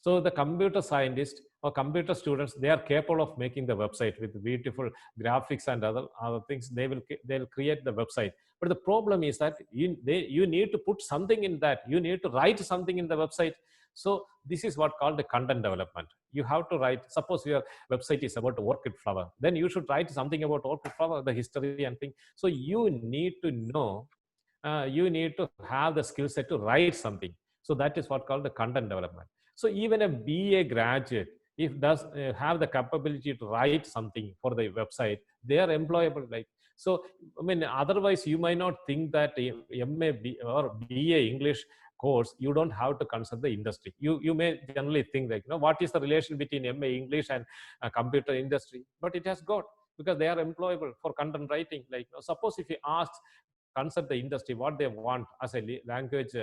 So the computer scientists or computer students, they are capable of making the website with beautiful graphics and other things. They'll create the website. But the problem is that you need to put something in that. You need to write something in the website. So this is what called the content development. You have to write. Suppose your website is about orchid flower, then you should write something about orchid flower, the history and thing. So you need to know, you need to have the skill set to write something. So that is what called the content development. So even a BA graduate, if does have the capability to write something for the website, they are employable. Like, so I mean, otherwise you might not think that MA or BA English course, you don't have to consult the industry. You may generally think like, what is the relation between MA English and computer industry? But it has got, because they are employable for content writing. Like, suppose if you ask, consult the industry what they want as a language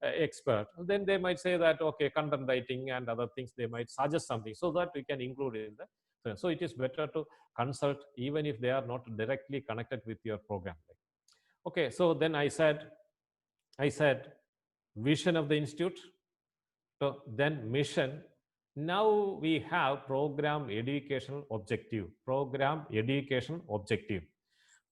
expert, then they might say that, okay, content writing and other things, they might suggest something so that we can include in the. So it is better to consult even if they are not directly connected with your program. Okay, so then I said vision of the institute. So then mission. Now we have program educational objective. Program educational objective.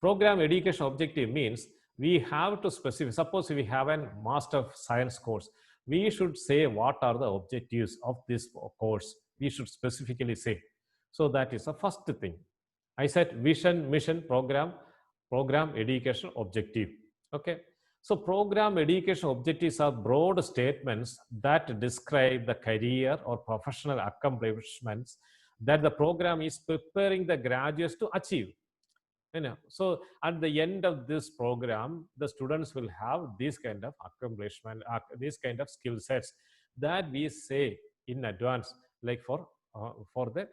Program education objective means we have to specify. Suppose we have a Master of Science course, we should say what are the objectives of this course. We should specifically say. So that is the first thing. I said vision, mission, program education objective. Okay. So program education objectives are broad statements that describe the career or professional accomplishments that the program is preparing the graduates to achieve. So at the end of this program, the students will have this kind of accomplishment, this kind of skill sets that we say in advance, like for the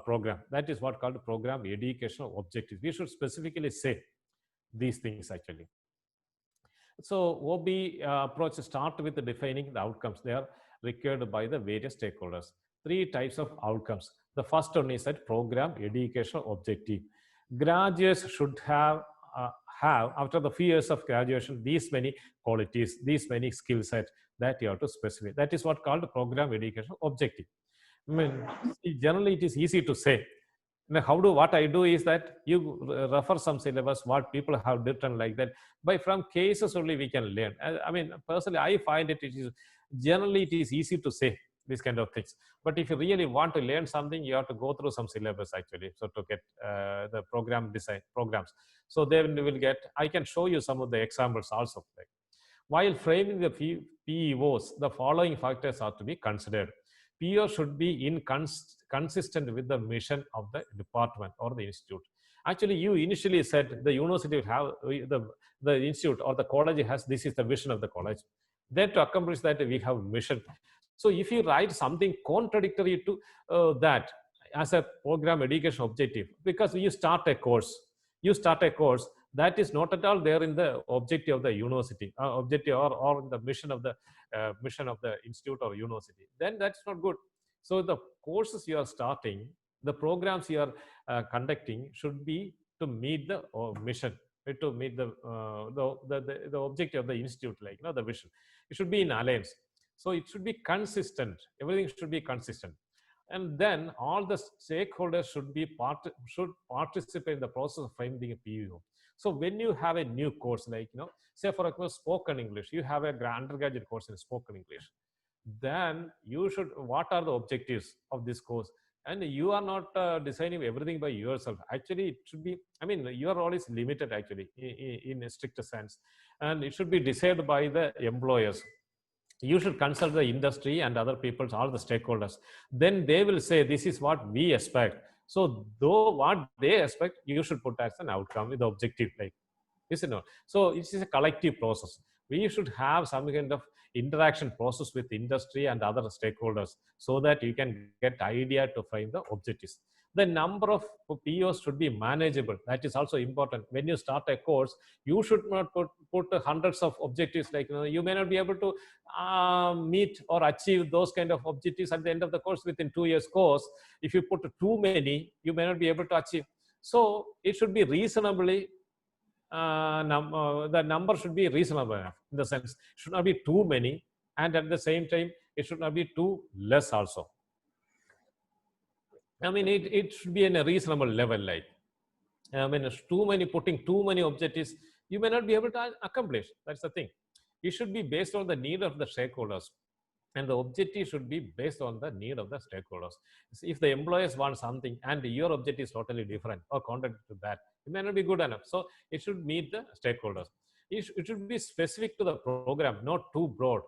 program. That is what called program educational objectives. We should specifically say these things actually. So OB approach start with defining the outcomes. They are required by the various stakeholders. Three types of outcomes. The first one is that program educational objective. Graduates should have after the few years of graduation these many qualities, these many skill sets that you have to specify. That is what called program educational objective. I mean, generally it is easy to say. Now, what I do is that you refer some syllabus, what people have written like that. By from cases only we can learn. I mean, personally, I find it is generally it is easy to say these kind of things. But if you really want to learn something, you have to go through some syllabus actually. So to get the program design programs. So then we will get. I can show you some of the examples also. While framing the PEOs, the following factors are to be considered. PEO should be consistent with the mission of the department or the institute. Actually, you initially said the university will have the institute or the college has, this is the vision of the college. Then to accomplish that, we have mission. So if you write something contradictory to that as a program education objective, because you start a course, that is not at all there in the objective of the university, objective or in the mission of the institute or university, then that's not good. So the courses you are starting, the programs you are conducting should be to meet the mission, to meet the objective of the institute, like the vision. It should be in alliance. So it should be consistent. Everything should be consistent. And then all the stakeholders should participate in the process of framing a PEO. So when you have a new course, like say for example spoken English, you have a undergraduate course in spoken English, then you should, what are the objectives of this course? And you are not designing everything by yourself. Actually, it should be, I mean, your role is limited actually in a stricter sense, and it should be decided by the employers. You should consult the industry and other people, all the stakeholders. Then they will say, this is what we expect. So though what they expect, you should put as an outcome with the objective, like, is it not? So it is a collective process. We should have some kind of interaction process with industry and other stakeholders so that you can get idea to frame the objectives. The number of POs should be manageable. That is also important. When you start a course, you should not put hundreds of objectives. Like you may not be able to meet or achieve those kind of objectives at the end of the course within 2 years course. If you put too many, you may not be able to achieve. So it should be reasonably the number should be reasonable enough, in the sense it should not be too many, and at the same time it should not be too less also. I mean, it should be in a reasonable level. Like, I mean, putting too many objectives, you may not be able to accomplish. That's the thing. It should be based on the need of the stakeholders, and the objective should be based on the need of the stakeholders. If the employers want something and your objective is totally different or contrary to that, it may not be good enough. So it should meet the stakeholders. It should be specific to the program, not too broad.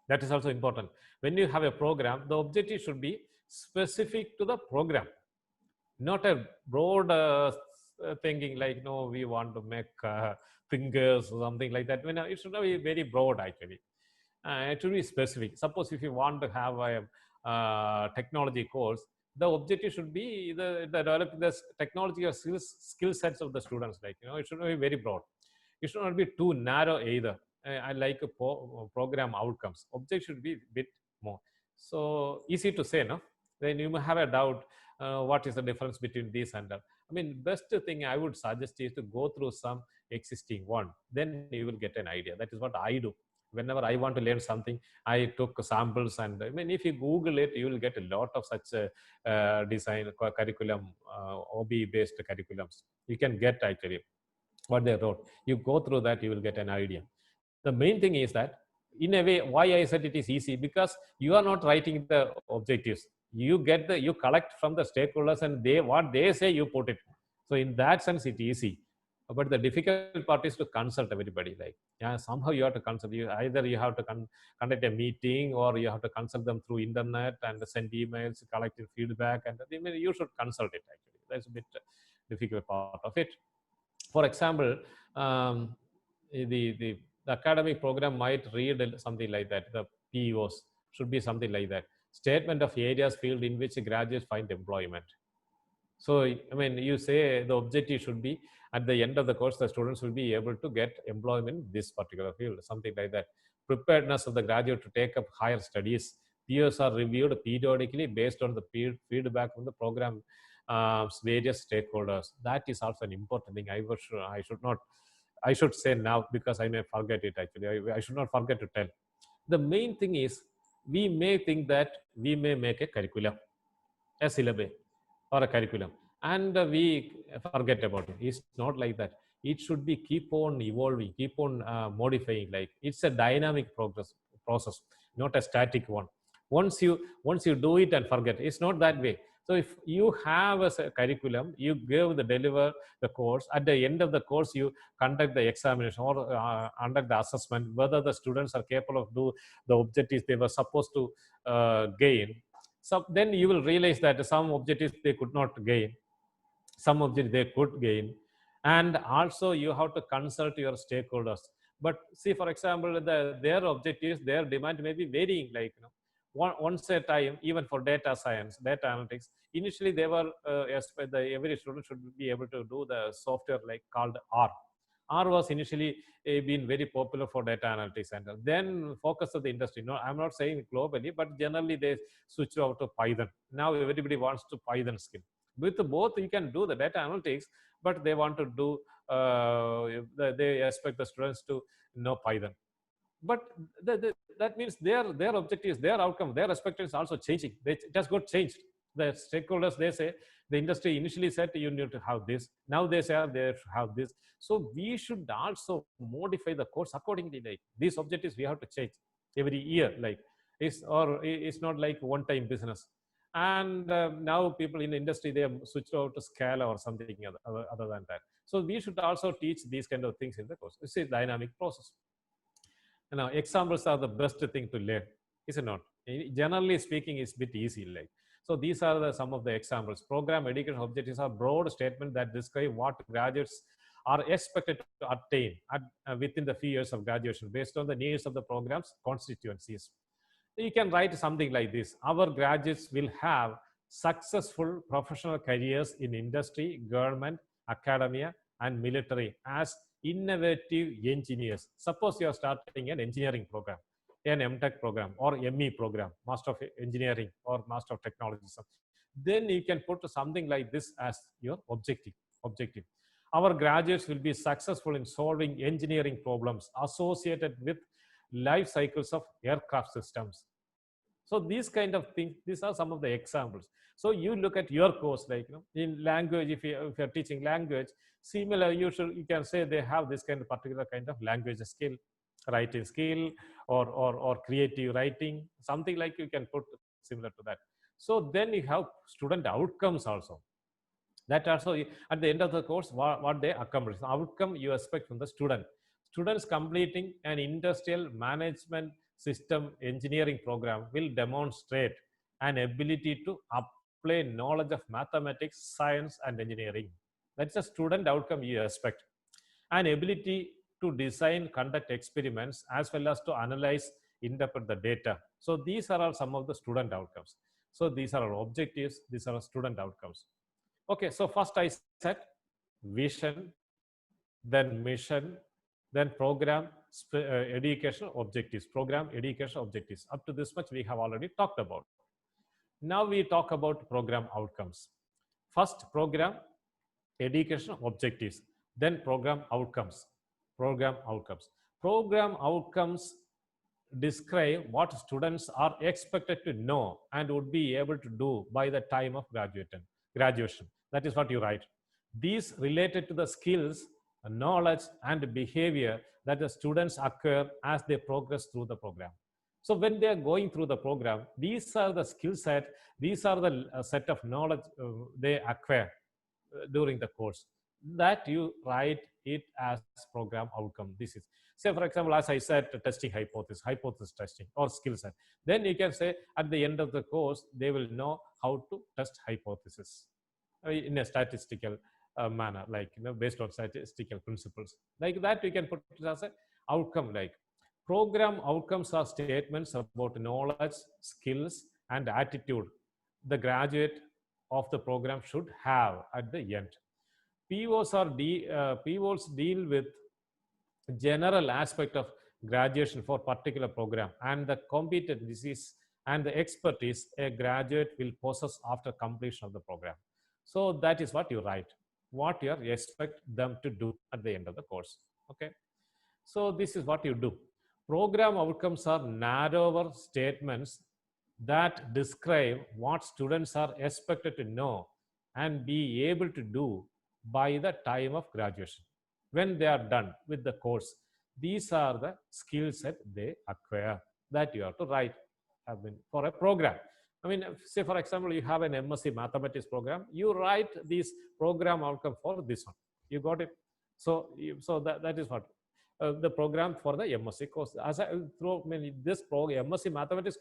That is also important. When you have a program, the objective should be specific to the program, not a broad thinking like, no, we want to make fingers or something like that. It should not be very broad actually. It should be specific. Suppose if you want to have a technology course, the objective should be the developing the technology or skill sets of the students. Like, it should not be very broad. It should not be too narrow either. I like a program outcomes. Object should be a bit more. So easy to say, no? Then you may have a doubt, what is the difference between this and that. I mean, best thing I would suggest is to go through some existing one. Then you will get an idea. That is what I do. Whenever I want to learn something, I took samples, and I mean, if you Google it, you will get a lot of such design curriculum, OB-based curriculums. You can get actually what they wrote. You go through that, you will get an idea. The main thing is that, in a way, why I said it is easy, because you are not writing the objectives. You collect from the stakeholders, and what they say, you put it. So in that sense, it's easy. But the difficult part is to consult everybody. Like, somehow you have to consult. Either you have to conduct a meeting, or you have to consult them through internet and send emails, collecting feedback, and you should consult it actually. That's a bit difficult part of it. For example, the academic program might read something like that. The PEOs should be something like that. Statement of areas field in which graduates find employment. So, I mean, you say the objective should be, at the end of the course, the students will be able to get employment in this particular field, something like that. Preparedness of the graduate to take up higher studies. Peers are reviewed periodically based on the feedback from the program various stakeholders. That is also an important thing. I should say now, because I may forget it actually. I should not forget to tell. The main thing is, we may think that we may make a curriculum, a syllabus, or a curriculum, and we forget about it. It's not like that. It should be keep on evolving, keep on modifying. Like, it's a dynamic process, not a static one. Once you do it and forget, it's not that way. So if you have a curriculum, you give the deliver the course. At the end of the course, you conduct the examination or conduct the assessment whether the students are capable of do the objectives they were supposed to gain. So then you will realize that some objectives they could not gain, some objectives they could gain, and also you have to consult your stakeholders. But see, for example, their objectives, their demand may be varying, like, once a time, even for data science, data analytics, initially they were every student should be able to do the software like called R was initially been very popular for data analytics, and then focus of the industry. No, I'm not saying globally, but generally they switch out to Python. Now everybody wants to Python skill. With both, you can do the data analytics, but they want to do, they expect the students to know Python. But that means their objectives, their outcome, their expectations also changing. It has got changed. The stakeholders, they say, the industry initially said you need to have this. Now they say they have this. So we should also modify the course accordingly. Like these objectives, we have to change every year. Like it's not like one-time business. And now people in the industry, they have switched out to Scala or something other than that. So we should also teach these kind of things in the course. It's a dynamic process. Now, examples are the best thing to learn, is it not? Generally speaking, it's a bit easy. Like, so these are some of the examples. Program education objectives are broad statements that describe what graduates are expected to attain within the few years of graduation based on the needs of the program's constituencies. You can write something like this: our graduates will have successful professional careers in industry, government, academia, and military as innovative engineers. Suppose you are starting an engineering program, an MTech program or ME program, Master of Engineering or Master of Technology. Then you can put something like this as your objective. Our graduates will be successful in solving engineering problems associated with life cycles of aircraft systems. So these kind of things, these are some of the examples. So you look at your course, like, in language, if you're teaching language, similar, you can say they have this kind of particular kind of language skill, writing skill, or creative writing, something like you can put similar to that. So then you have student outcomes also. That also, at the end of the course, what they accomplish, the outcome you expect from the students completing an industrial management system engineering program will demonstrate an ability to apply knowledge of mathematics, science, and engineering. That's a student outcome you expect. An ability to design, conduct experiments, as well as to analyze, interpret the data. So these are all some of the student outcomes. So these are our objectives, these are our student outcomes. Okay, so first I said vision, then mission, then program, educational objectives, program, education objectives. Up to this much we have already talked about. Now we talk about program outcomes. First, program, education objectives, then program outcomes. Program outcomes describe what students are expected to know and would be able to do by the time of graduation. That is what you write. These related to the skills, knowledge, and behavior that the students acquire as they progress through the program. So when they are going through the program, these are the skill set, these are the set of knowledge they acquire during the course, that you write it as program outcome. This is, say for example, as I said, testing hypothesis testing or skill set. Then you can say at the end of the course, they will know how to test hypothesis in a statistical manner, like, based on statistical principles. Like that, you can put it as an outcome. Like program outcomes are statements about knowledge, skills, and attitude the graduate of the program should have at the end. POs deal with general aspect of graduation for particular program and the competencies and the expertise a graduate will possess after completion of the program. So that is what you write, what you expect them to do at the end of the course. Okay, so this is what you do. Program outcomes are narrower statements that describe what students are expected to know and be able to do by the time of graduation. When they are done with the course, these are the skill set they acquire that you have to write, for a program. I mean, say for example, you have an MSc mathematics program, you write this program outcome for this one. You got it? So, that is what the program for the MSc course. As I through, I mean, this program, MSc mathematics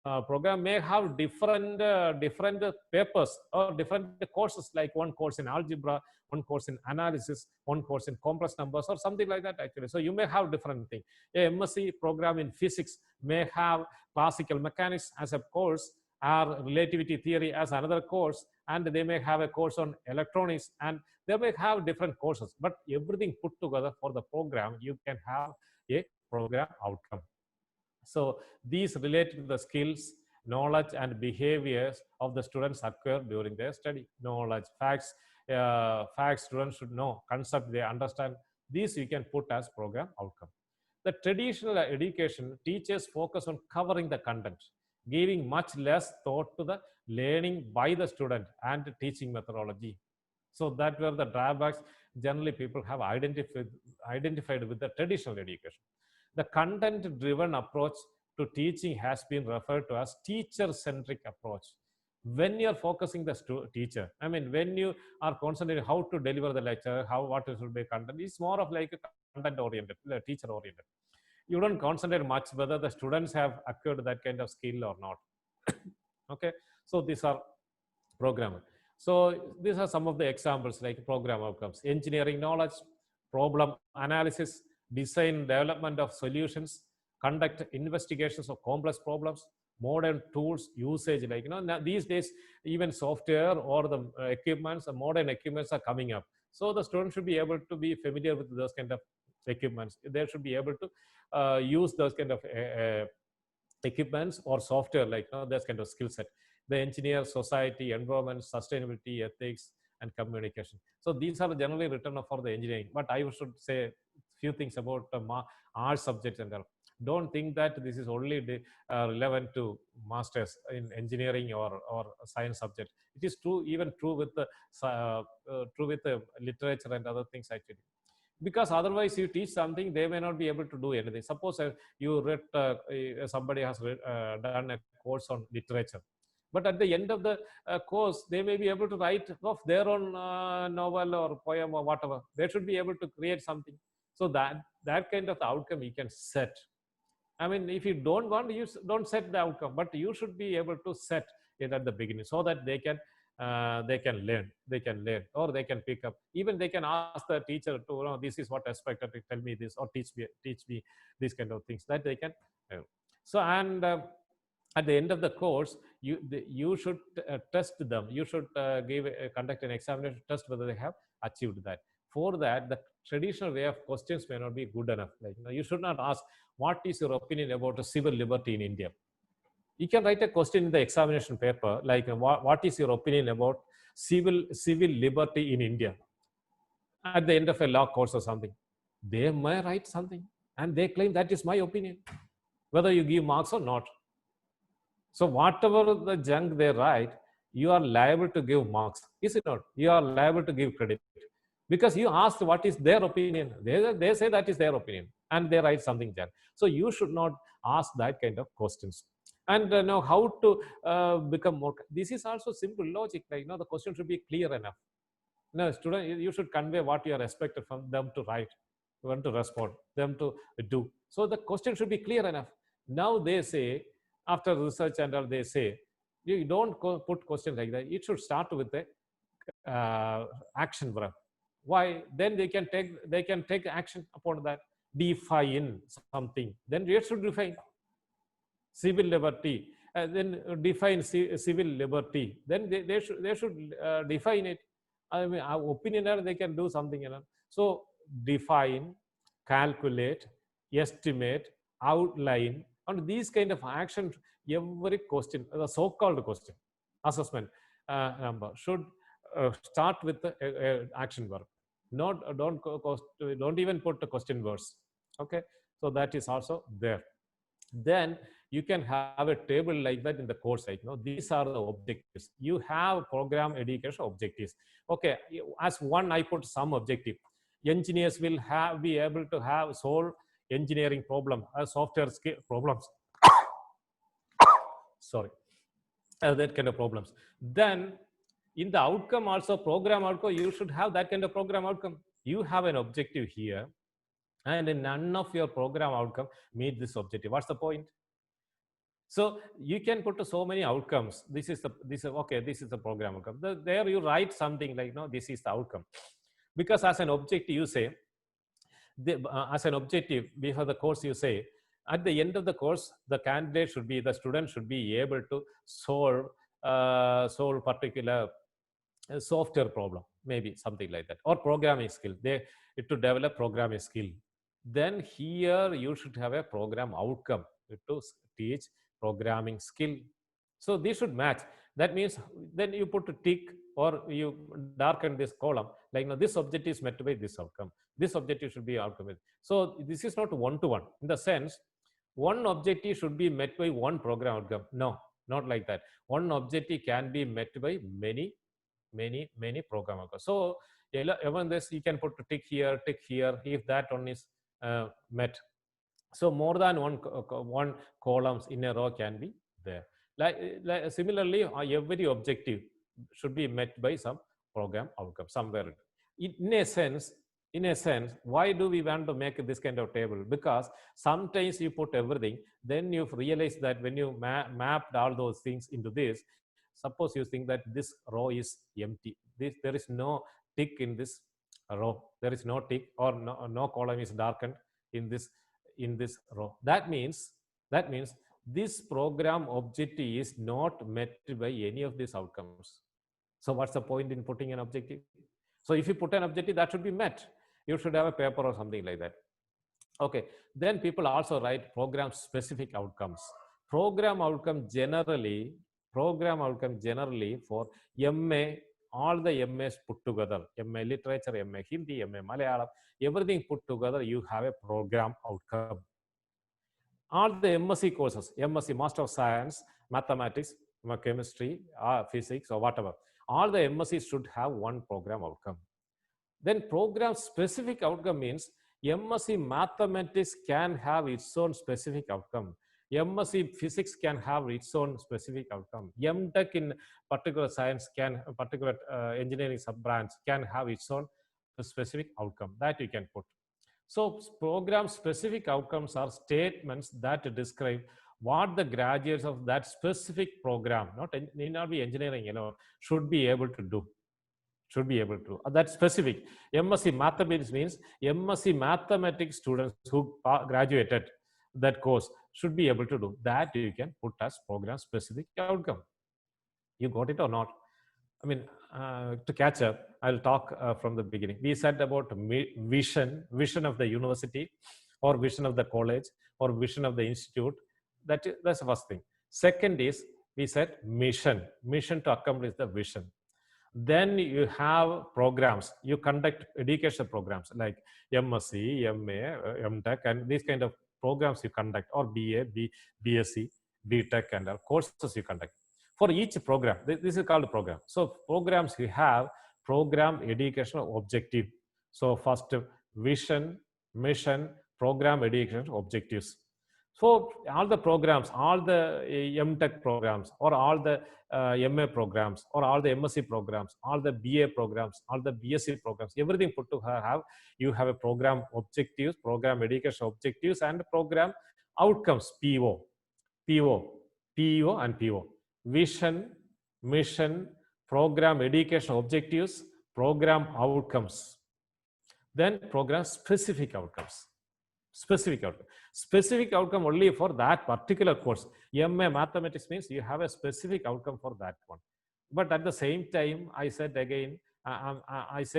program may have different papers or different courses, like one course in algebra, one course in analysis, one course in complex numbers, or something like that. Actually, so you may have different thing. A MSc program in physics may have classical mechanics as a course, or relativity theory as another course, and they may have a course on electronics, and they may have different courses, but everything put together for the program, you can have a program outcome. So these relate to the skills, knowledge, and behaviors of the students occur during their study. Knowledge, facts students should know, concept they understand. These you can put as program outcome. The traditional education teachers focus on covering the content, giving much less thought to the learning by the student and teaching methodology. So that were the drawbacks generally people have identified with the traditional education. The content-driven approach to teaching has been referred to as teacher-centric approach. When you're focusing the teacher, I mean, when you are concentrating how to deliver the lecture, what should be content, it's more of like a content-oriented, teacher-oriented. You don't concentrate much whether the students have acquired that kind of skill or not. Okay, so these are program. So these are some of the examples like program outcomes: engineering knowledge, problem analysis, design development of solutions, conduct investigations of complex problems, modern tools usage, like these days even software or the equipments, modern equipments are coming up. So the student should be able to be familiar with those kind of equipments. They should be able to use those kind of equipments or software, like this kind of skill set. The engineer, society, environment, sustainability, ethics, and communication. So these are generally written for the engineering, but I should say few things about art subjects and all. Don't think that this is only relevant to masters in engineering or science subject. It is true, even true with the literature and other things actually, because otherwise you teach something, they may not be able to do anything. Suppose you read somebody has done a course on literature, but at the end of the course they may be able to write of their own novel or poem or whatever. They should be able to create something. So that kind of outcome you can set. I mean, if you don't want, you don't set the outcome, but you should be able to set it at the beginning so that they can learn, or they can pick up. Even they can ask the teacher to, this is what expected, to tell me this, or teach me these kind of things, that they can. So, and at the end of the course, you should test them. You should conduct an examination, test whether they have achieved that. For that, the traditional way of questions may not be good enough. Like, you should not ask, what is your opinion about civil liberty in India? You can write a question in the examination paper, like, what is your opinion about civil liberty in India? At the end of a law course or something, they may write something and they claim that is my opinion, whether you give marks or not. So whatever the junk they write, you are liable to give marks, is it not? You are liable to give credit because you asked what is their opinion. They say that is their opinion and they write something there. So you should not ask that kind of questions. And now how to become more. This is also simple logic. Like, the question should be clear enough. No, student, you should convey what you are expected from them to write, them to respond, them to do. So the question should be clear enough. Now they say, after research and all, they say, you don't put question like that. It should start with the action verb. Why? Then they can take action upon that. Define something. Then you should define civil liberty. Then define civil liberty. Then they should define it. I mean, our opinion, they can do something. So define, calculate, estimate, outline, and these kind of actions. Every question, the so-called question, assessment number should start with the action verb. Don't even put the question words. Okay, so that is also there. Then you can have a table like that in the course, like, these are the objectives. You have program education objectives. Okay, as one, I put some objective. Engineers will be able to solve engineering problem, software skill problems. Sorry. that kind of problems. Then in the outcome also, program outcome, you should have that kind of program outcome. You have an objective here, and none of your program outcome meet this objective. What's the point? So you can put so many outcomes. This is the program outcome. There you write something like, no, this is the outcome, because as an objective you say, as an objective before the course you say, at the end of the course the student should be able to solve particular software problem, maybe something like that, or programming skill, to develop programming skill. Then here you should have a program outcome to teach programming skill. So these should match. That means then you put a tick or you darken this column, like, no, this objective is met by this outcome, this objective should be outcome with. So this is not one-to-one in the sense one objective should be met by one program outcome. No, not like that. One objective can be met by many program outcomes. So even this you can put a tick here if that one is met. So more than one columns in a row can be there. Like similarly, every objective should be met by some program outcome somewhere. In a sense, why do we want to make this kind of table? Because sometimes you put everything, then you realize that when you mapped all those things into this, suppose you think that this row is empty. There is no tick in this row. There is no tick, or no column is darkened in this row. That means this program objective is not met by any of these outcomes. So what's the point in putting an objective? So if you put an objective, that should be met. You should have a paper or something like that. Okay, then people also write program specific outcomes. Program outcome generally for MA, all the MAs put together, MA literature, MA Hindi, MA Malayalam, everything put together, you have a program outcome. All the MSc courses, MSc Master of Science, Mathematics, Chemistry, Physics, or whatever, all the MSc should have one program outcome. Then program specific outcome means MSc Mathematics can have its own specific outcome. MSc Physics can have its own specific outcome. MTech in particular science particular engineering sub-branch can have its own specific outcome that you can put. So program specific outcomes are statements that describe what the graduates of that specific program, need not be engineering, should be able to do. That's specific. MSc Mathematics means MSc Mathematics students who graduated that course should be able to do that. You can put as program specific outcome. You got it or not? I mean, to catch up, I'll talk from the beginning. We said about vision of the university, or vision of the college, or vision of the institute. That's the first thing. Second is, we said mission to accomplish the vision. Then you have programs. You conduct education programs like MSc, MA, MTech, and these kind of programs you conduct, or BA, BSc, BTech, and courses you conduct. For each program, this is called a program. So programs, you have program, educational objective. So first, vision, mission, program, education objectives. So all the programs, all the MTech programs, or all the MA programs, or all the MSc programs, all the BA programs, all the BSc programs, everything put to you have a program objectives, program education objectives, and program outcomes, PO, and PO. Vision, mission, program education objectives, program outcomes. Then program specific outcomes. Specific outcome only for that particular course. MA Mathematics means you have a specific outcome for that one. But at the same time, I say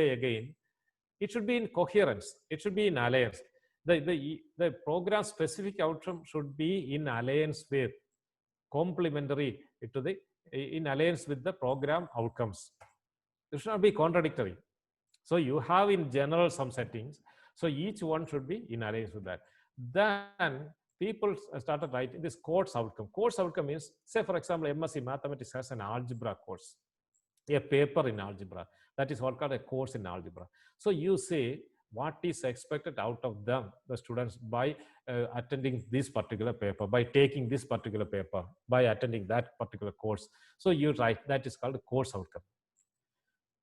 again, it should be in coherence. It should be in alliance. The program specific outcome should be in alliance with, complementary to the, in alliance with the program outcomes. It should not be contradictory. So you have in general some settings. So each one should be in alliance with that. Then people started writing this course outcome. Course outcome means, say for example, MSc Mathematics has an algebra course, a paper in algebra. That is what called a course in algebra. So you say what is expected out of them, the students, by attending this particular paper, by taking this particular paper, by attending that particular course. So you write, that is called course outcome.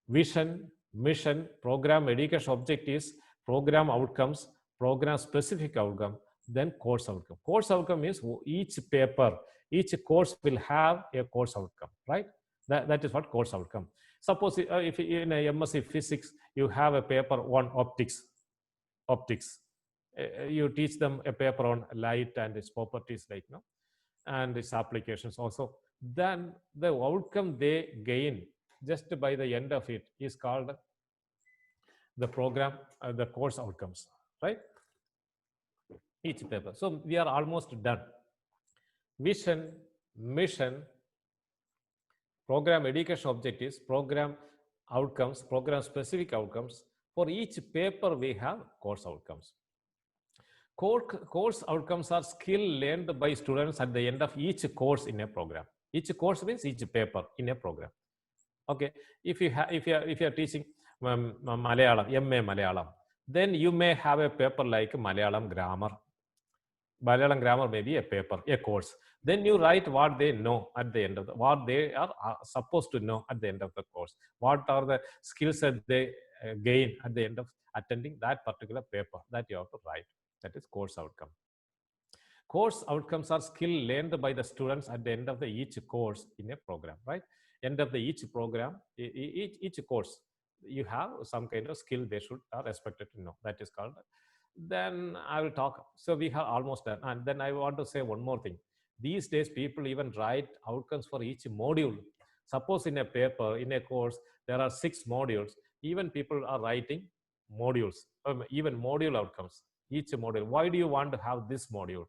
Vision, mission, program education objectives, program outcomes, program specific outcome, then course outcome. Course outcome is each paper, each course will have a course outcome, right? That is what course outcome. Suppose if in a MSc physics you have a paper on optics, you teach them a paper on light and its properties, like, no, and its applications also. Then the outcome they gain just by the end of it is called the program, the course outcomes, right? Each paper. So we are almost done. Vision, mission, program education objectives, program outcomes, program specific outcomes. For each paper we have course outcomes. Course outcomes are skill learned by students at the end of each course in a program. Each course means each paper in a program. Okay, if you are teaching Malayalam, MA Malayalam, then you may have a paper like Malayalam grammar. Malayalam grammar may be a paper, a course. Then you write what they know at the end of what they are supposed to know at the end of the course. What are the skills that they gain at the end of attending that particular paper, that you have to write. That is course outcome. Course outcomes are skill learned by the students at the end of each course in a program, right? End of each program, each course, you have some kind of skill they should are expected to know. That is called. Then I will talk. So we have almost done. And then I want to say one more thing. These days, people even write outcomes for each module. Suppose in a paper, in a course, there are 6 modules. Even people are writing modules, even module outcomes, each module. Why do you want to have this module?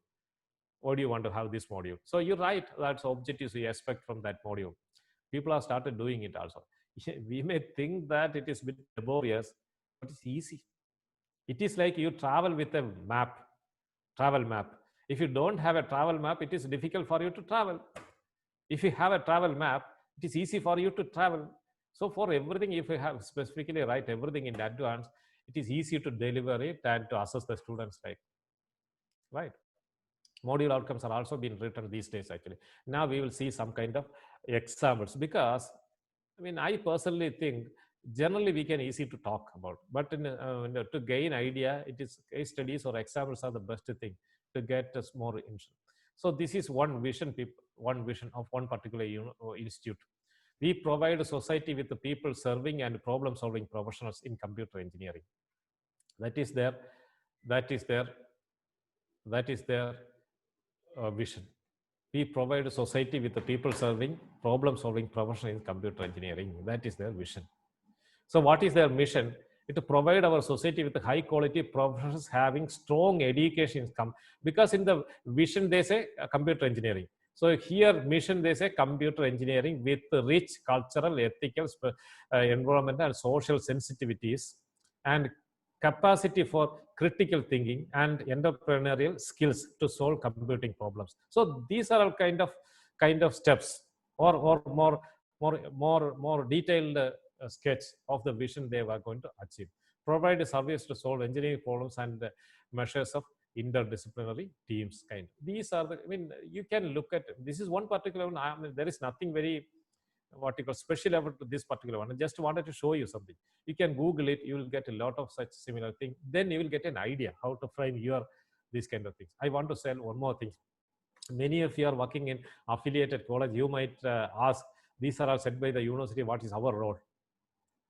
Why do you want to have this module? So you write that's objectives we expect from that module. People have started doing it also. We may think that it is a bit laborious, but it's easy. It is like you travel with a map, travel map. If you don't have a travel map, it is difficult for you to travel. If you have a travel map, it is easy for you to travel. So for everything, if you have specifically write everything in advance, it is easy to deliver it and to assess the students, right? Module outcomes are also being written these days, actually. Now we will see some kind of examples, because I mean, I personally think generally we can easy to talk about, but to gain idea, it is case studies or examples are the best thing to get us more interest. So this is one vision of one particular institute. We provide a society with the people serving and problem solving professionals in computer engineering. That is their vision. We provide a society with the people serving problem solving professionals in computer engineering. That is their vision. So what is their mission? It to provide our society with high quality professionals having strong education income. Because in the vision they say computer engineering. So here mission they say computer engineering with rich cultural, ethical, environmental and social sensitivities and capacity for critical thinking and entrepreneurial skills to solve computing problems. So these are all kind of steps or more detailed sketch of the vision they were going to achieve. Provide a service to solve engineering problems and measures of interdisciplinary teams kind. These are the, I mean, you can look at, this is one particular one. I mean, there is nothing very what you call special about this particular one. I just wanted to show you something. You can Google it, you will get a lot of such similar things. Then you will get an idea how to frame your these kind of things. I want to say one more thing. Many of you are working in affiliated college. You might ask, these are all set by the university, what is our role?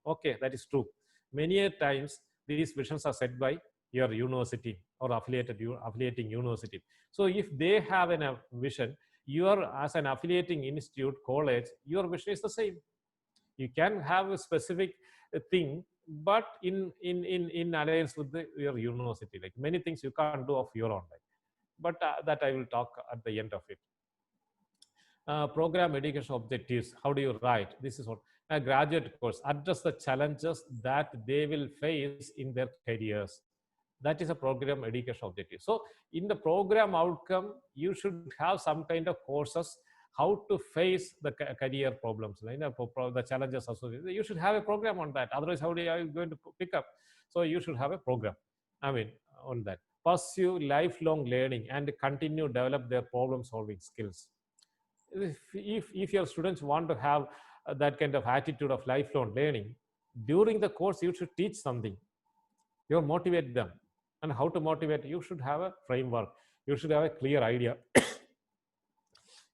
Okay, that is true. Many times these visions are set by your university or affiliating university. So if they have a vision, you are as an affiliating institute, college, your vision is the same. You can have a specific thing, but in alliance with your university, like many things you can't do of your own, but that I will talk at the end of it. Program education objectives, how do you write? This is what a graduate course address the challenges that they will face in their careers. That is a program education objective. So in the program outcome, you should have some kind of courses how to face the career problems, the challenges associated. You should have a program on that. Otherwise, how are you going to pick up? So you should have a program, I mean, on that. Pursue lifelong learning and continue develop their problem solving skills. If your students want to have that kind of attitude of lifelong learning, during the course you should teach something. You motivate them. And how to motivate? You should have a framework. You should have a clear idea.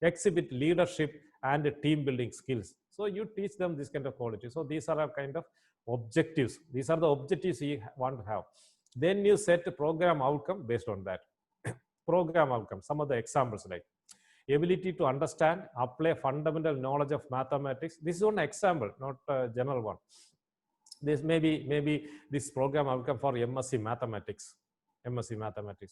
Exhibit leadership and team building skills. So you teach them this kind of quality. So these are a kind of objectives. These are the objectives you want to have. Then you set a program outcome based on that. Program outcome, some of the examples like ability to understand, apply fundamental knowledge of mathematics. This is one example, not a general one. This maybe this program outcome for MSc mathematics,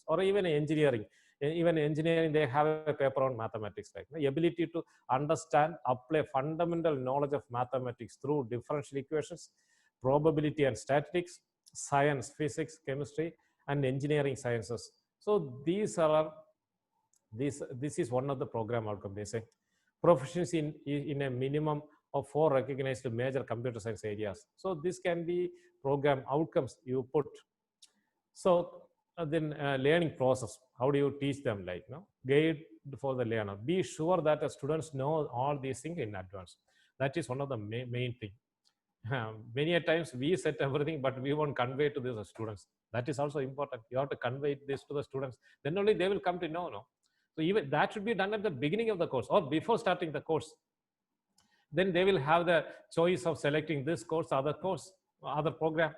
or even engineering. Even engineering, they have a paper on mathematics, like the ability to understand, apply fundamental knowledge of mathematics through differential equations, probability and statistics, science, physics, chemistry, and engineering sciences. So this is one of the program outcome. They say proficiency in a minimum of 4 recognized major computer science areas. So this can be program outcomes you put. So then learning process, how do you teach them? Like, guide for the learner. Be sure that the students know all these things in advance. That is one of the main thing. Many a times we set everything, but we won't convey to the students. That is also important. You have to convey this to the students. Then only they will come to know. So even that should be done at the beginning of the course or before starting the course. Then they will have the choice of selecting this course, other program.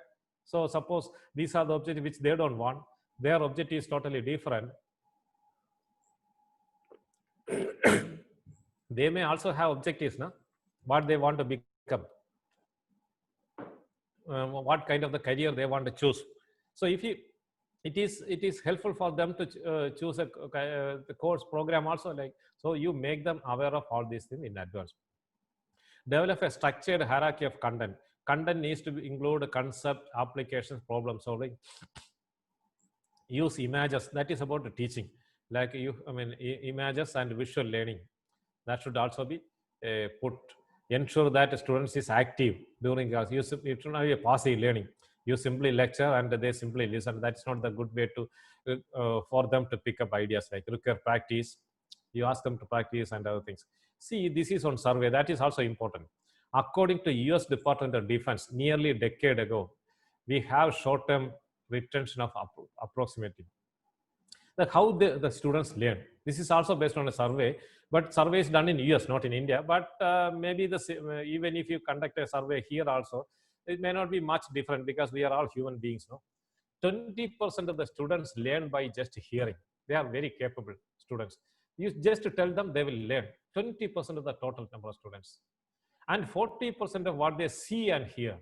So suppose these are the objectives which they don't want. Their objective is totally different. They may also have objectives, what they want to become, what kind of the career they want to choose. So if it is helpful for them to choose the course program also, like, so you make them aware of all these things in advance. Develop a structured hierarchy of content. Content needs to include concept, applications, problem solving. Use images. That is about the teaching, like images and visual learning. That should also be put. Ensure that students is active during class. It should not be a passive learning. You simply lecture and they simply listen. That's not the good way to for them to pick up ideas. Like require practice. You ask them to practice and other things. See, this is on survey. That is also important. According to US Department of Defense, nearly a decade ago, we have short-term retention of approximately. Like how the students learn. This is also based on a survey, but survey is done in US, not in India. But maybe even if you conduct a survey here also, it may not be much different because we are all human beings. 20% of the students learn by just hearing. They are very capable students. You just to tell them, they will learn. 20% of the total number of students. And 40% of what they see and hear.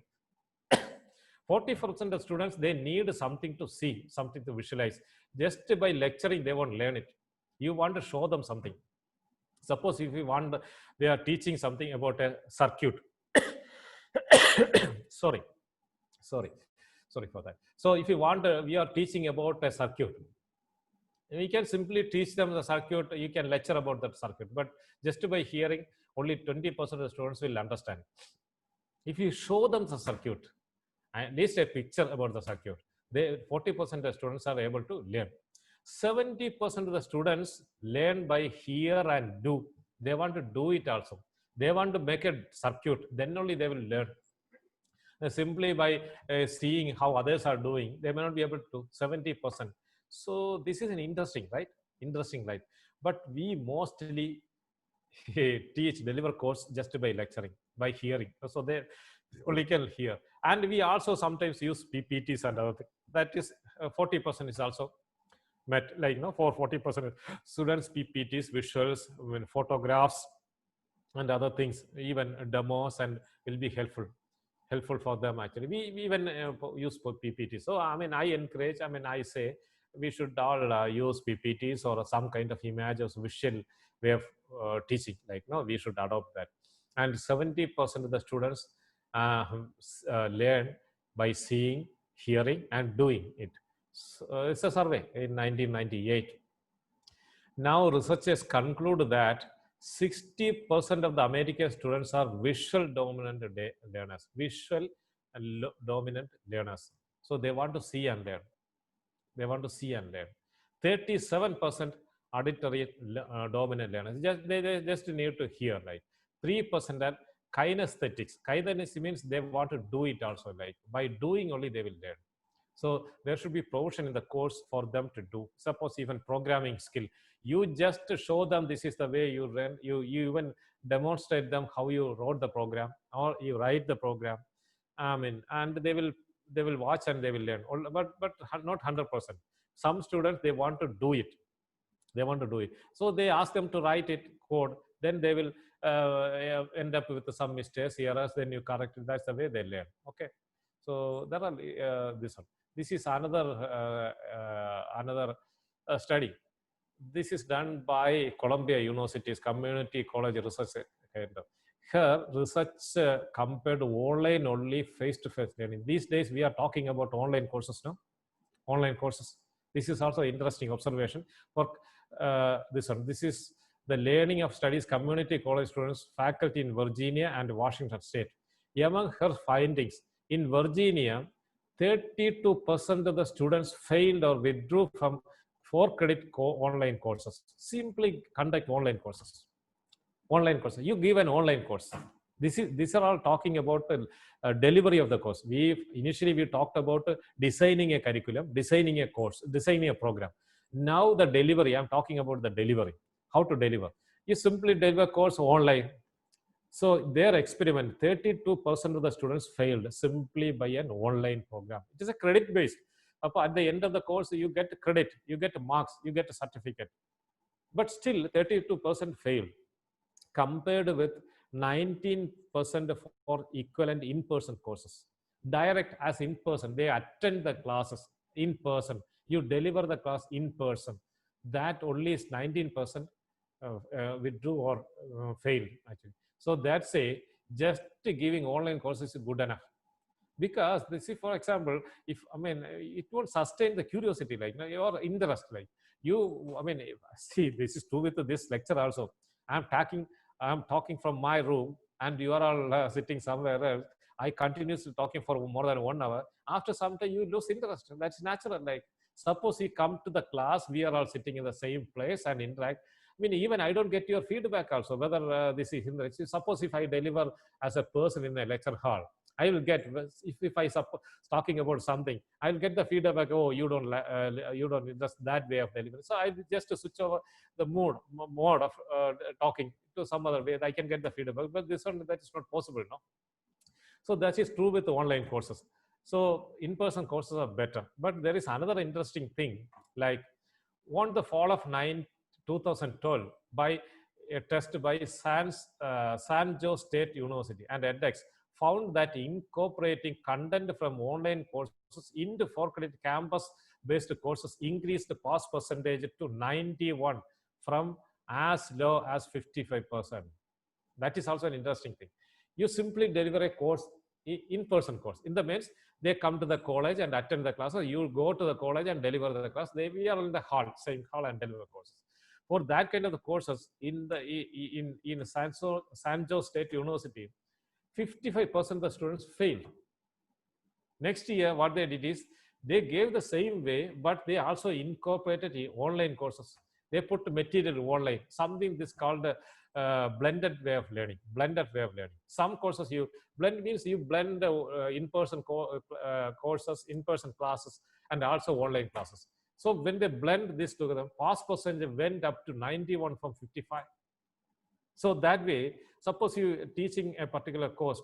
40% of students, they need something to see, something to visualize. Just by lecturing, they won't learn it. You want to show them something. Suppose if they are teaching something about a circuit. Sorry for that. So if you want, we are teaching about a circuit. We can simply teach them the circuit. You can lecture about that circuit, but just by hearing, only 20% of the students will understand. If you show them the circuit, at least a picture about the circuit, 40% of the students are able to learn. 70% of the students learn by hear and do. They want to do it also. They want to make a circuit, then only they will learn. Simply by seeing how others are doing, they may not be able to. 70%. So this is an interesting, right? But we mostly deliver course just by lecturing, by hearing. So they only can hear. And we also sometimes use PPTs and other things. That is 40% is also met, like, for 40% students, PPTs, visuals, photographs and other things, even demos, and will be helpful for them. Actually, we even use PPTs. So I say we should all use PPTs or some kind of image or visual way of teaching. Like, we should adopt that. And 70% of the students learn by seeing, hearing, and doing it. So, it's a survey in 1998. Now researchers conclude that 60% of the American students are visual dominant learners. So they want to see and learn. They want to see and learn. 37% auditory dominant learners. They just need to hear, like 3% are kinesthetics. Kinesthetic means they want to do it also. Like by doing only they will learn. So there should be provision in the course for them to do. Suppose even programming skill, you just show them this is the way you run. You even demonstrate them how you wrote the program or you write the program. I mean, and they will watch and they will learn. But not 100%. Some students they want to do it. They want to do it. So they ask them to write it code. Then they will end up with some mistakes, errors. Then you correct it. That's the way they learn. Okay. So there are this one. This is another study. This is done by Columbia University's Community College Research Center. Here, research compared online only face-to-face learning. These days, we are talking about online courses now. Online courses. This is also interesting observation for this one. This is the learning of studies community college students, faculty in Virginia and Washington State. Among her findings, in Virginia, 32% of the students failed or withdrew from 4-credit online courses. Simply conduct online courses. Online courses. You give an online course. These are all talking about delivery of the course. Initially we talked about designing a curriculum, designing a course, designing a program. Now the delivery, I'm talking about the delivery. How to deliver? You simply deliver course online. So their experiment, 32% of the students failed simply by an online program. It is a credit based. At the end of the course, you get credit, you get marks, you get a certificate. But still 32% failed, compared with 19% for equivalent in-person courses. Direct as in-person, they attend the classes in person. You deliver the class in person. That only is 19% withdrew or failed actually. So that's a just giving online courses is good enough. Because this is, for example, if it won't sustain the curiosity, like your interest, like you, see, this is true with this lecture also. I'm talking from my room and you are all sitting somewhere else. I continuously talking for more than 1 hour. After some time, you lose interest. That's natural. Like suppose you come to the class, we are all sitting in the same place and interact. Even I don't get your feedback also, whether this is interesting. Suppose if I deliver as a person in a lecture hall, I will get, if I talking about something, I will get the feedback, oh, you don't just that way of delivery. So I just switch over the mode of talking to some other way. I can get the feedback, but this one, that is not possible, no? So that is true with online courses. So in-person courses are better. But there is another interesting thing, like on the fall of 2012, by a test by San Jose State University and edX, found that incorporating content from online courses into 4-credit campus-based courses increased the pass percentage to 91 from as low as 55%. That is also an interesting thing. You simply deliver a course, in-person course. In the means, they come to the college and attend the class, or you go to the college and deliver the class. We are in the hall, same hall, and deliver courses. For that kind of the courses in San Jose State University, 55% of the students failed. Next year, what they did is they gave the same way, but they also incorporated online courses. They put material online, something this called blended way of learning. Blended way of learning. Some courses you blend means you blend in-person courses, in-person classes, and also online classes. So when they blend this together, pass percentage went up to 91 from 55. So that way, suppose you teaching a particular course,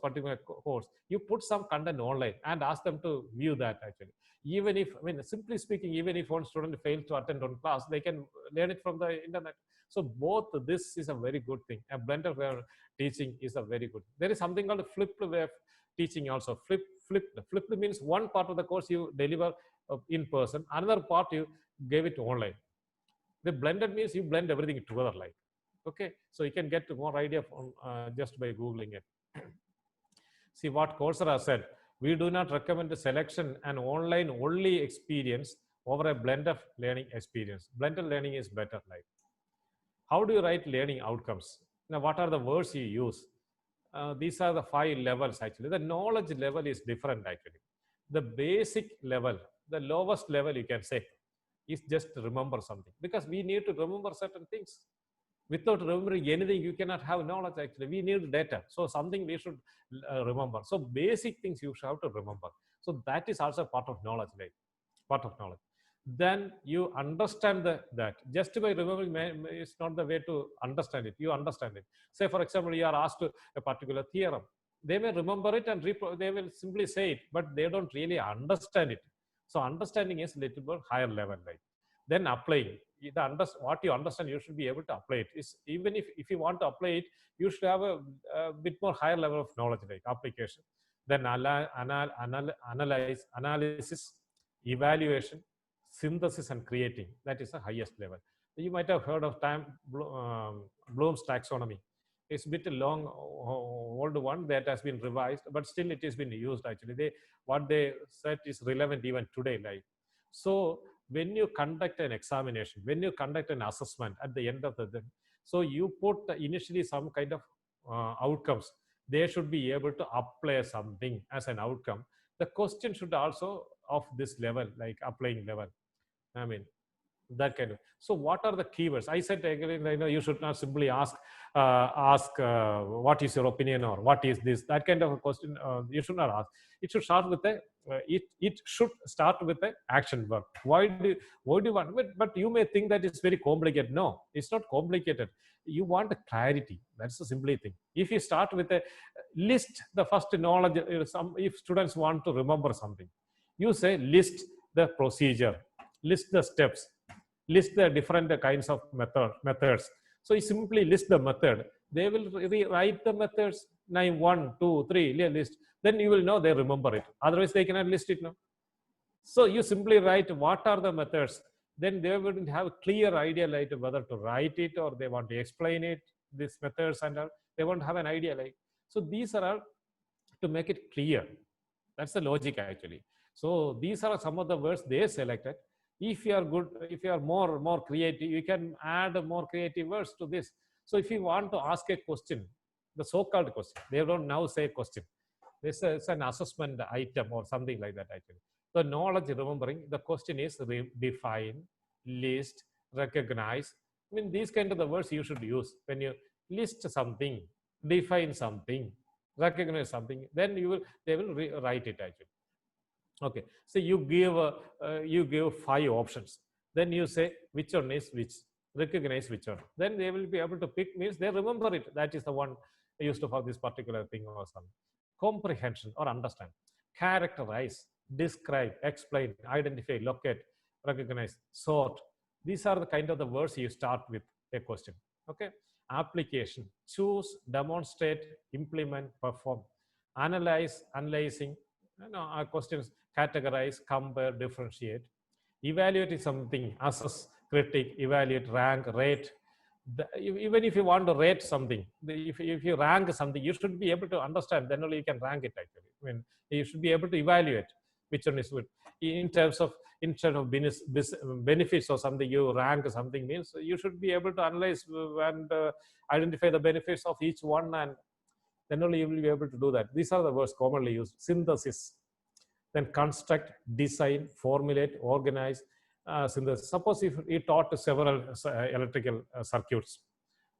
you put some content online and ask them to view that actually. Even if, simply speaking, even if one student fails to attend one class, they can learn it from the internet. So both this is a very good thing. A blended way of teaching is a very good. There is something called a flipped way of teaching also. Flipped means one part of the course you deliver in person, another part you gave it online. The blended means you blend everything together like. Okay, so you can get more idea from just by Googling it. See what Coursera said. We do not recommend the selection and online only experience over a blended learning experience. Blended learning is better. Like, how do you write learning outcomes? Now, what are the words you use? These are the 5 levels actually. The knowledge level is different actually. the basic level, the lowest level you can say, is just remember something, because we need to remember certain things. Without remembering anything, you cannot have knowledge. Actually, we need data, so something we should remember. So basic things you should have to remember. So that is also part of knowledge, right? Part of knowledge. Then you understand that just by remembering is not the way to understand it. You understand it. Say for example, you are asked a particular theorem, they may remember it and they will simply say it, but they don't really understand it. So understanding is a little bit higher level, right? Then applying what you understand, you should be able to apply it. Is even if you want to apply it, you should have a bit more higher level of knowledge, like application. Then analysis, evaluation, synthesis, and creating. That is the highest level. You might have heard of Bloom's taxonomy. It's a bit long, old one that has been revised, but still it has been used. Actually, what they said is relevant even today. Like, so when you conduct an examination, when you conduct an assessment at the end of the day, so you put initially some kind of outcomes. They should be able to apply something as an outcome. The question should also of this level, like applying level. I mean, that kind of. So what are the keywords? I said again, you should not simply ask what is your opinion, or what is this, that kind of a question. You should not ask. It should start with it should start with the action verb. Why do you want? But you may think that it's very complicated. No, it's not complicated. You want a clarity. That's the simply thing. If you start with a list, the first knowledge, if students want to remember something, you say list the procedure, list the steps, list the different kinds of methods. So you simply list the method. They will write the methods, name 1, 2, 3, list. Then you will know they remember it. Otherwise, they cannot list it now. So you simply write what are the methods. Then they wouldn't have a clear idea like whether to write it or they want to explain it, these methods and all. They won't have an idea like. So these are all to make it clear. That's the logic actually. So these are some of the words they selected. If you are good, if you are more creative, you can add more creative words to this. So if you want to ask a question, the so-called question, they don't now say question. It's an assessment item or something like that actually. The knowledge remembering, the question is define, list, recognize. I mean, these kind of the words you should use when you list something, define something, recognize something. Then they will write it actually. Okay, so you give 5 options. Then you say which one is which, recognize which one. Then they will be able to pick, means they remember it. That is the one used to have this particular thing or something. Comprehension or understand, characterize, describe, explain, identify, locate, recognize, sort. These are the kind of the words you start with a question. Okay, application, choose, demonstrate, implement, perform, analyze, analyzing. Our questions: categorize, compare, differentiate. Evaluate is something: assess, critique, evaluate, rank, rate. Even if you want to rate something, if you rank something, you should be able to understand. Then only you can rank it actually. I mean, you should be able to evaluate which one is good. Instead of benefits or something, you rank something, means you should be able to analyze and identify the benefits of each one, and then only you will be able to do that. These are the words commonly used. Synthesis. Then construct, design, formulate, organize, synthesis. Suppose if you taught several electrical circuits,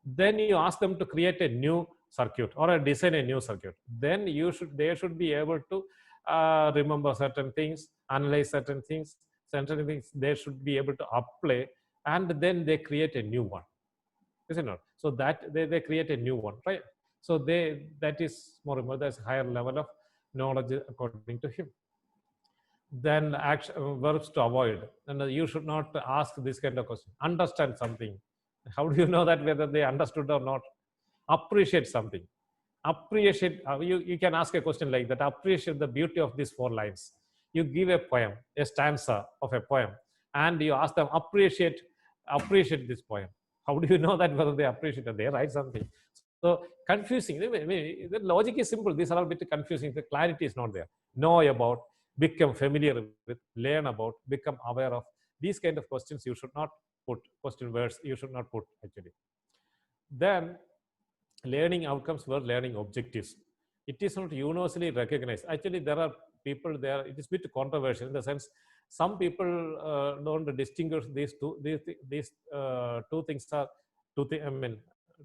then you ask them to create a new circuit or design a new circuit. Then they should be able to remember certain things, analyze certain things they should be able to apply, and then they create a new one. Is it not? So that they create a new one, right? So that is more, that's higher level of knowledge according to him. Then verbs to avoid, and you should not ask this kind of question. Understand something. How do you know that whether they understood or not? Appreciate something. Appreciate, you can ask a question like that. Appreciate the beauty of these 4 lines. You give a poem, a stanza of a poem, and you ask them appreciate this poem. How do you know that whether they appreciate it? They write something. So confusing. I mean, the logic is simple. These are a bit confusing. The clarity is not there. Know about, become familiar with, learn about, become aware of. These kind of questions you should not put, question words you should not put actually. Then learning outcomes were learning objectives. It is not universally recognized. Actually, there are people there, it is a bit controversial in the sense some people don't distinguish these two. These two things are I mean,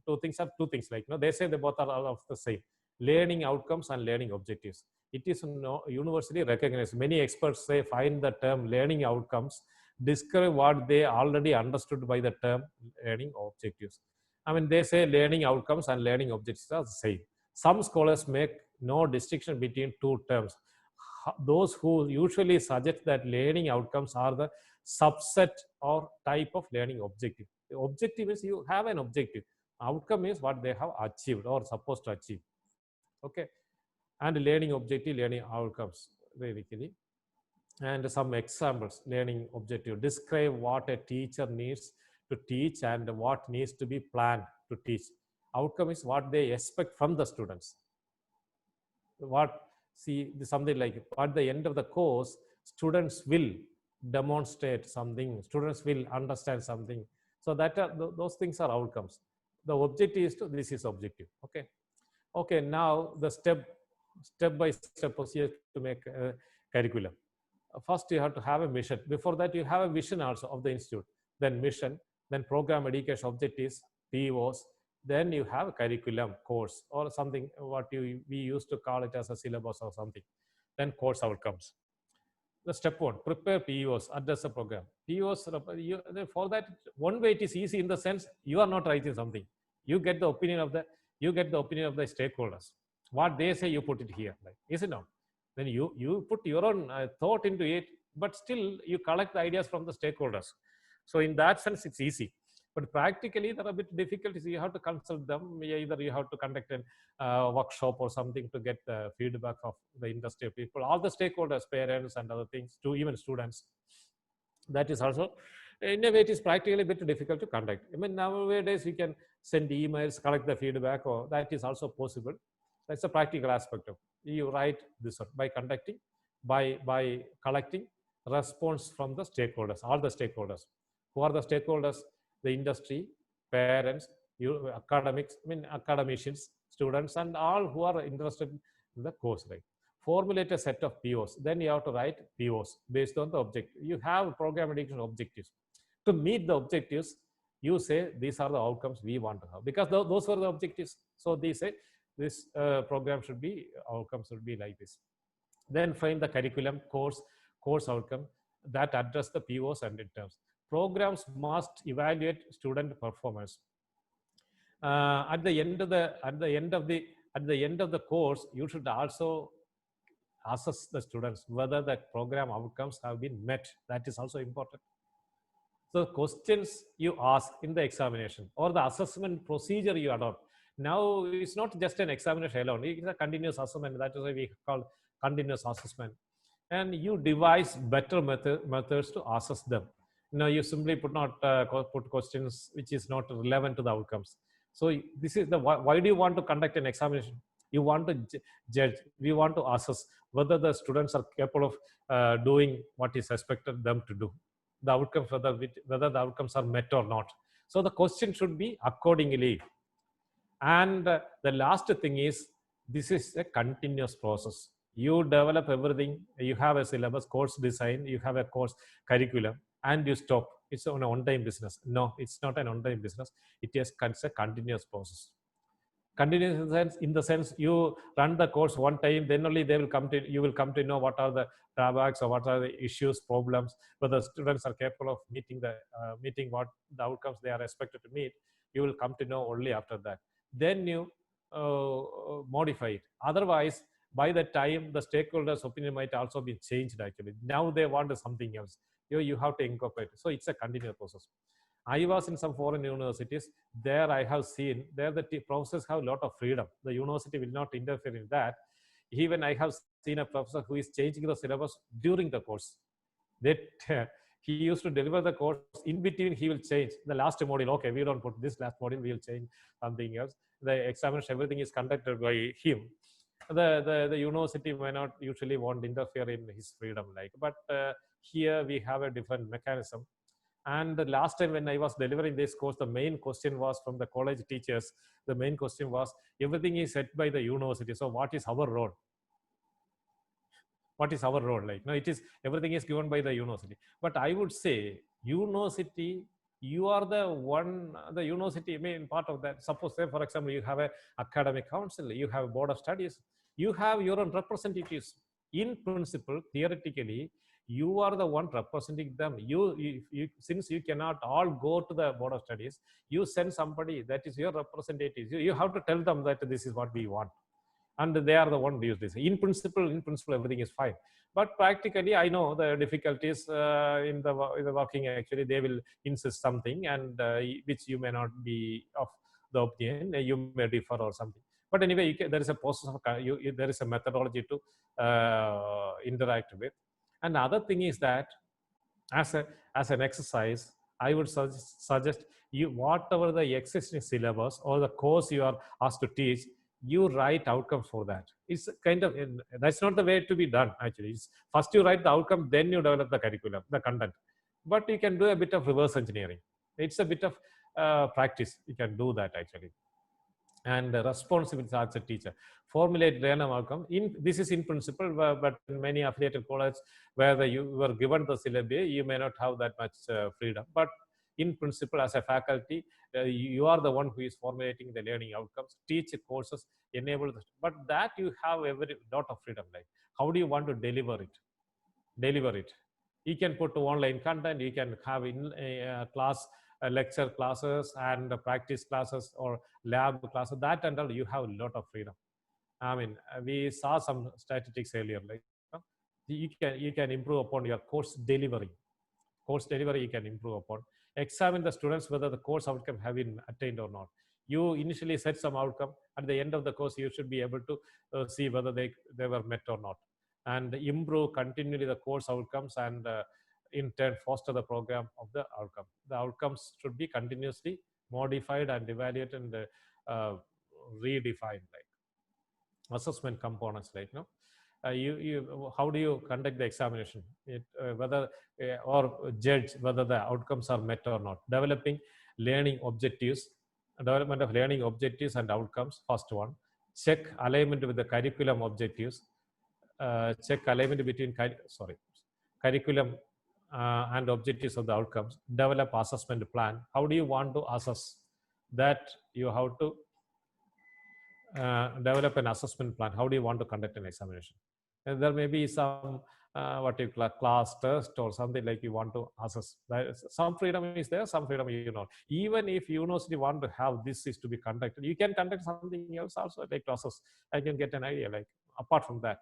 two things are two things. Like, they say they both are all of the same: learning outcomes and learning objectives. It is universally recognized. Many experts say find the term learning outcomes describe what they already understood by the term learning objectives. I mean, they say learning outcomes and learning objectives are the same. Some scholars make no distinction between two terms. Those who usually suggest that learning outcomes are the subset or type of learning objective. The objective is you have an objective. Outcome is what they have achieved or supposed to achieve. Okay. And learning objective, learning outcomes, basically. And some examples: learning objective, describe what a teacher needs to teach and what needs to be planned to teach. Outcome is what they expect from the students. What, see, something like at the end of the course, students will demonstrate something, students will understand something. So that those things are outcomes. The objective is to, this is objective. Okay. Okay, now the step by step procedure to make a curriculum. First, you have to have a mission. Before that, you have a vision also of the institute. Then mission, then program education objectives, POs. Then you have a curriculum, course, or something what we used to call it as a syllabus or something. Then course outcomes. The step one: prepare POs, address the program. POs, for that, one way it is easy in the sense you are not writing something. You get the opinion of the stakeholders. What they say, you put it here. Like, is it not? Then you put your own thought into it, but still you collect the ideas from the stakeholders. So in that sense, it's easy. But practically, there are a bit difficulties. You have to consult them. Either you have to conduct a workshop or something to get the feedback of the industry people, all the stakeholders, parents and other things, to even students. That is also, in a way, it is practically a bit difficult to conduct. I mean, nowadays we can send emails, collect the feedback, or that is also possible. That's a practical aspect of it. You write this by conducting, by collecting response from the stakeholders, all the stakeholders. Who are the stakeholders? The industry, parents, academics, I mean academicians, students, and all who are interested in the course. Right? Formulate a set of POs. Then you have to write POs based on the objective. You have program education objectives. To meet the objectives, you say these are the outcomes we want to have, because those were the objectives. So they say this program should be, outcomes should be like this. Then find the curriculum, course outcome that address the POs and midterms. Programs must evaluate student performance. At the end of the course, you should also assess the students whether the program outcomes have been met. That is also important. So questions you ask in the examination or the assessment procedure you adopt. Now it's not just an examination alone; it's a continuous assessment. That is why we call continuous assessment. And you devise better methods to assess them. Now you simply put questions which is not relevant to the outcomes. So this is the why do you want to conduct an examination? You want to judge. We want to assess whether the students are capable of doing what is expected them to do. The outcomes, whether the outcomes are met or not. So the question should be accordingly. And the last thing is, this is a continuous process. You develop everything. You have a syllabus, course design, you have a course curriculum, and you stop. It's an on-time business. No, it's not an on-time business. It's a continuous process. Continuous in the sense you run the course one time, then only you will come to know what are the drawbacks or what are the issues, problems, whether students are capable of meeting what the outcomes they are expected to meet. You will come to know only after that. Then you modify it. Otherwise, by the time the stakeholders' opinion might also be changed. Actually, now they want something else. You have to incorporate. So it's a continuous process. I was in some foreign universities. There I have seen, there the professors have a lot of freedom. The university will not interfere in that. Even I have seen a professor who is changing the syllabus during the course. That he used to deliver the course, in between he will change the last module. Okay, we don't put this last module, we will change something else. The examination, everything is conducted by him. The university may not usually want to interfere in his freedom, but here we have a different mechanism. And the last time when I was delivering this course, the main question was from the college teachers. The main question was, everything is set by the university. So what is our role? what is our role? Like, no, it is, everything is given by the university. But I would say university, you are the one, the university, I mean, part of that. Suppose, say, for example, you have a academic council, you have a board of studies, you have your own representatives. In principle, theoretically, you are the one representing them. Since you cannot all go to the board of studies, you send somebody that is your representative. You have to tell them that this is what we want, and they are the one who use this. In principle, everything is fine. But practically, I know the difficulties in the working. Actually, they will insist something, and which you may not be of the opinion. You may differ or something. But anyway, there is a process of there is a methodology to interact with. And the other thing is that, as a as an exercise, I would suggest you, whatever the existing syllabus or the course you are asked to teach, you write outcomes for that. It's kind of, that's not the way to be done. Actually, it's first you write the outcome, then you develop the curriculum, the content. But you can do a bit of reverse engineering. It's a bit of practice. You can do that actually. And responsibility as a teacher, formulate learner outcome. This is in principle, but in many affiliated colleges where you were given the syllabus, you may not have that much freedom. But in principle, as a faculty, you are the one who is formulating the learning outcomes, teach courses, enable this. But that you have every lot of freedom. Like, how do you want to deliver it? You can put online content, you can have in class lecture classes and practice classes or lab classes, that and all. You have a lot of freedom. I mean, we saw some statistics earlier, like, you can improve upon your course delivery. You can improve upon, examine the students whether the course outcome have been attained or not. You initially set some outcome, at the end of the course you should be able to see whether they were met or not, and improve continually the course outcomes, and in turn foster the program of the outcome. The outcomes should be continuously modified and evaluated and redefined. Like assessment components, like, no, how do you conduct the examination, whether or judge whether the outcomes are met or not. Learning objectives Development of learning objectives and outcomes, first one. Check alignment with the curriculum objectives. Check alignment between curriculum and objectives of the outcomes. Develop assessment plan. How do you want to assess that? You have to develop an assessment plan. How do you want to conduct an examination? And there may be some what you call class test or something, like you want to assess. Some freedom is there, some freedom you know. Even if university want to have this is to be conducted, you can conduct something else also, like to assess. I can get an idea, like apart from that,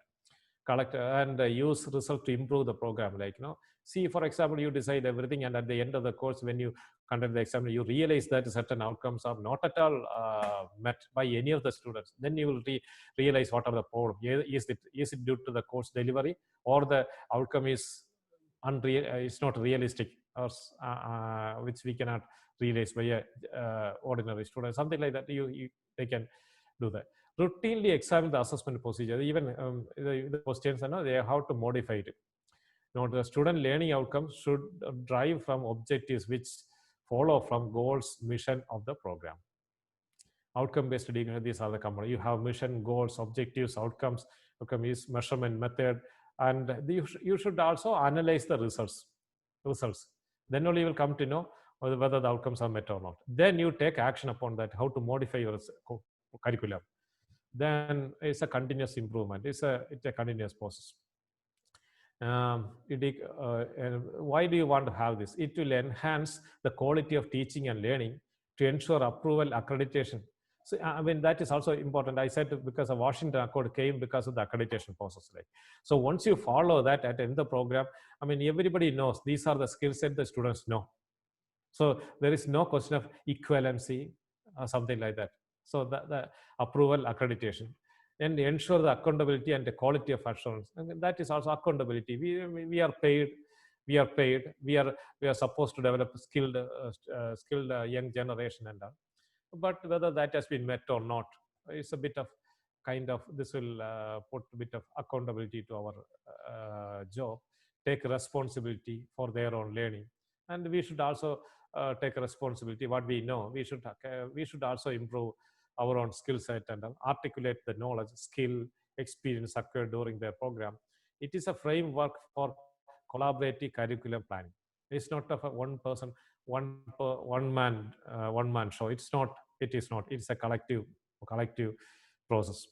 collect and use result to improve the program. Like, see, for example, you decide everything, and at the end of the course, when you conduct the exam, you realize that certain outcomes are not at all met by any of the students. Then you will realize what are the problem. Is it due to the course delivery, or the outcome is unreal, it's not realistic, or which we cannot realize by a ordinary student, something like that. They can do that. Routinely examine the assessment procedure. Even the questions, they have to modify it. The student learning outcomes should drive from objectives which follow from goals, mission of the program. Outcome-based learning, these are the components. You have mission, goals, objectives, outcomes. Outcome is measurement method, and you should also analyze the results. Then only you will come to know whether the outcomes are met or not. Then you take action upon that, how to modify your curriculum. Then it's a continuous improvement. It's a continuous process. Why do you want to have this? It will enhance the quality of teaching and learning to ensure approval, accreditation. So, I mean, that is also important. I said because the Washington Accord came because of the accreditation process. Right? So once you follow that at the end of the program, I mean, everybody knows these are the skill set the students know. So there is no question of equivalency or something like that. So the approval, accreditation, and ensure the accountability and the quality of assurance. And that is also accountability. We are paid. We are supposed to develop a skilled young generation and all. But whether that has been met or not, it's a bit of this will put a bit of accountability to our job. Take responsibility for their own learning, and we should also take responsibility. What we know, we should also improve our own skill set and articulate the knowledge, skill, experience acquired during their program. It is a framework for collaborative curriculum planning. It's not of a one person, one man show. It's not. It is not. It's a collective process.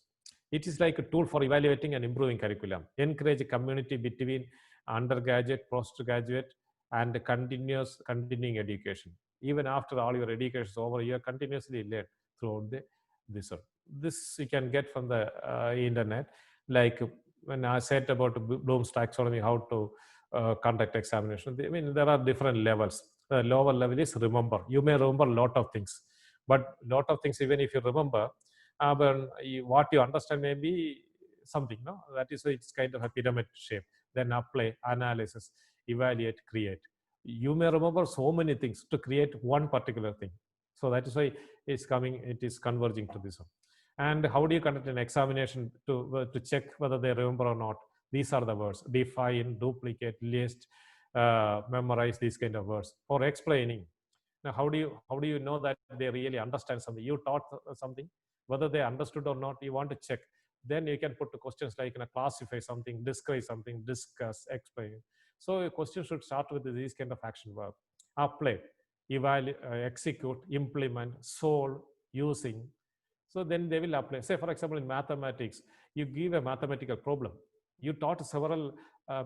It is like a tool for evaluating and improving curriculum. Encourage a community between undergraduate, postgraduate, and continuing education. Even after all your education is over, you are continuously learn throughout this one. This you can get from the internet. Like when I said about Bloom's taxonomy, how to conduct examination. I mean, there are different levels. The lower level is remember. You may remember a lot of things, but lot of things, even if you remember, but what you understand may be something. No, that is it's kind of a pyramid shape. Then apply, analysis, evaluate, create. You may remember so many things to create one particular thing. So that is why it's coming. It is converging to this one. And how do you conduct an examination to check whether they remember or not? These are the words: define, duplicate, list, memorize. These kind of words for explaining. Now, how do you know that they really understand something? You taught something, whether they understood or not. You want to check. Then you can put the questions like, classify something, describe something, discuss, explain. So a question should start with these kind of action verb: apply, evaluate, execute, implement, solve, using. So then they will apply. Say, for example, in mathematics, you give a mathematical problem. You taught several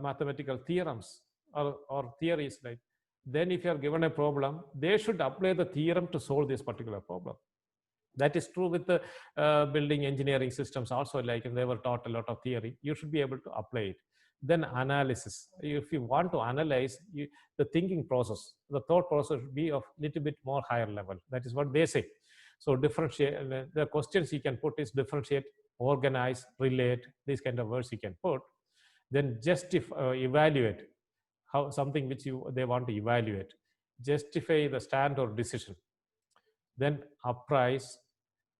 mathematical theorems or theories, right? Then if you are given a problem, they should apply the theorem to solve this particular problem. That is true with the building engineering systems also. Like they were taught a lot of theory, you should be able to apply it. Then analysis. If you want to analyze the thinking process, the thought process should be of little bit more higher level. That is what they say. So differentiate. The questions you can put is differentiate, organize, relate. These kind of words you can put. Then justify, evaluate, how something which they want to evaluate, justify the stand or decision. Then apprise,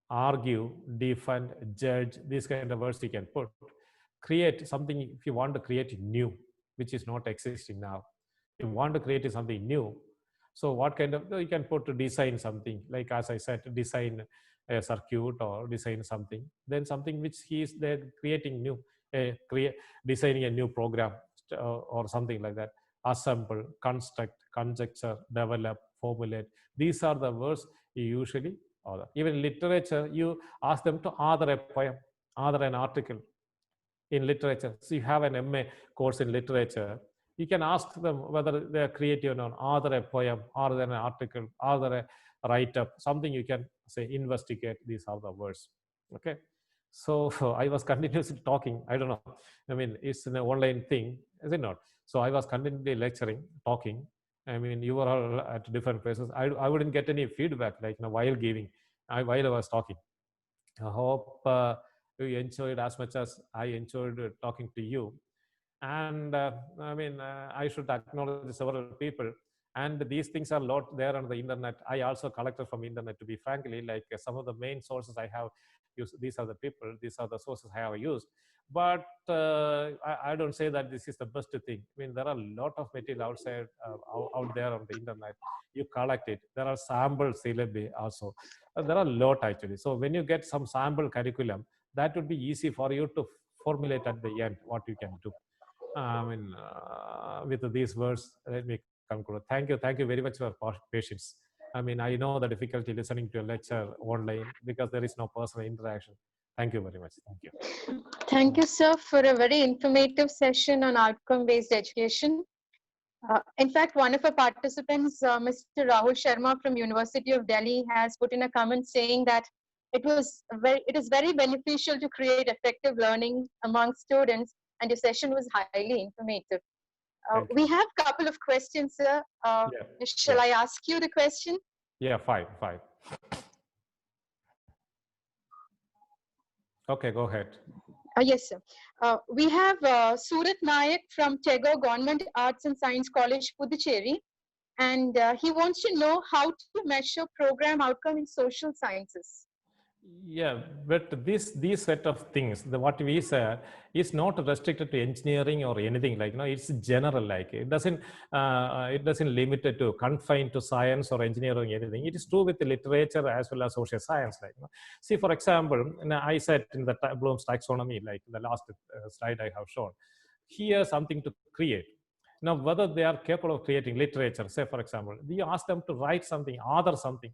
argue, defend, judge. These kind of words you can put. Create something. If you want to create new, which is not existing now, you want to create something new. So what kind of, you can put to design something, like as I said, design a circuit or design something. Then something which he is there creating new, designing a new program or something like that. Assemble, construct, conjecture, develop, formulate. These are the words you usually order. Even in literature, you ask them to author a poem, author an article in literature. So you have an MA course in literature. You can ask them whether they are creative or not, author a poem, author an article, author a write-up, something you can say, investigate. These are the words. Okay. So I was continuously talking. I don't know. I mean, it's an online thing, is it not? So I was continuously lecturing, talking. I mean, you were all at different places. I wouldn't get any feedback, like, while giving, while I was talking. I hope you enjoyed as much as I enjoyed talking to you. And I mean, I should acknowledge several people. And these things are a lot there on the internet. I also collected from internet, to be frankly, like some of the main sources I have used. These are the people, these are the sources I have used. But I don't say that this is the best thing. I mean, there are a lot of material outside, out there on the internet. You collect it. There are sample syllabi also. There are a lot actually. So when you get some sample curriculum, that would be easy for you to formulate at the end what you can do. I mean, with these words, let me conclude. Thank you very much for patience. I mean, I know the difficulty listening to a lecture online because there is no personal interaction. Thank you very much. Thank you. Thank you, sir, for a very informative session on outcome-based education. In fact, one of our participants, Mr. Rahul Sharma from University of Delhi, has put in a comment saying that it is very beneficial to create effective learning among students, and your session was highly informative. We have a couple of questions, sir. Shall I ask you the question? Yeah, fine. Okay, go ahead. Yes, sir. We have Surat Nayak from Tego Government Arts and Science College, Puducherry, and he wants to know how to measure program outcome in social sciences. Yeah, but these set of things, what we say is not restricted to engineering or anything, like, it's general. Like it doesn't limit it to confined to science or engineering, anything. It is true with the literature as well as social science. Like, see, for example, I said in the Bloom's taxonomy, like the last slide I have shown, here something to create. Now, whether they are capable of creating literature, say for example, we ask them to write something, other something,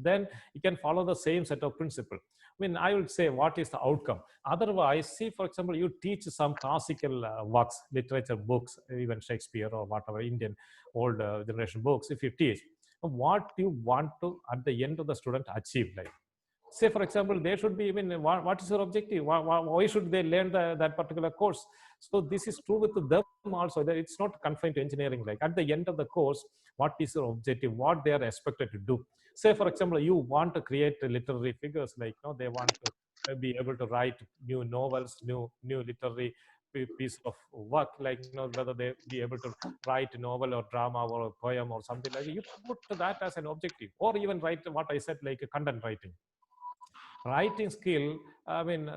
then you can follow the same set of principle. I mean, I would say, what is the outcome? Otherwise, see, for example, you teach some classical works, literature books, even Shakespeare or whatever, Indian old generation books, if you teach, what you want to, at the end of the student, achieve, like, say for example, they should be, I mean, what is your objective? Why should they learn that particular course? So this is true with them also, that it's not confined to engineering. Like, at the end of the course, what is your objective, what they are expected to do? Say for example, you want to create literary figures, like, they want to be able to write new novels, new literary piece of work, like, whether they be able to write a novel or drama or a poem or something like that. You put that as an objective, or even write what I said, like content writing. Writing skill, I mean,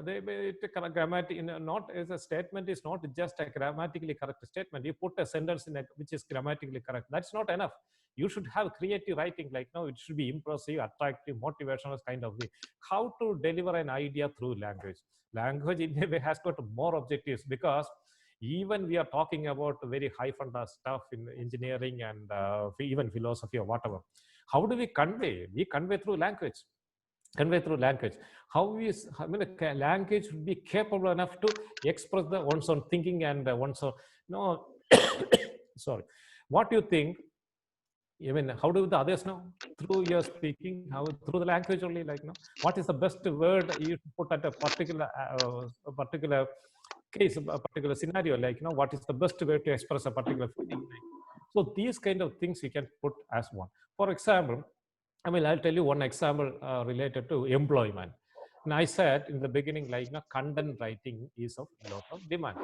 grammatic, not as a statement is not just a grammatically correct statement. You put a sentence in which is grammatically correct, that's not enough. You should have creative writing, like, it should be impressive, attractive, motivational kind of way. How to deliver an idea through language in a way has got more objectives, because even we are talking about very high funda stuff in engineering and even philosophy or whatever. How do we convey through language? Convey through language. How is, I mean, a language should be capable enough to express the one's own thinking and one's own, no. Sorry, what do you think? I mean, how do the others know? Through your speaking, how through the language only, like, what is the best word you put at a particular case, a particular scenario, like, what is the best way to express a particular feeling, like. So these kind of things you can put as one. For example, I mean, I'll tell you one example related to employment. And I said in the beginning, like, content writing is of lot of demand.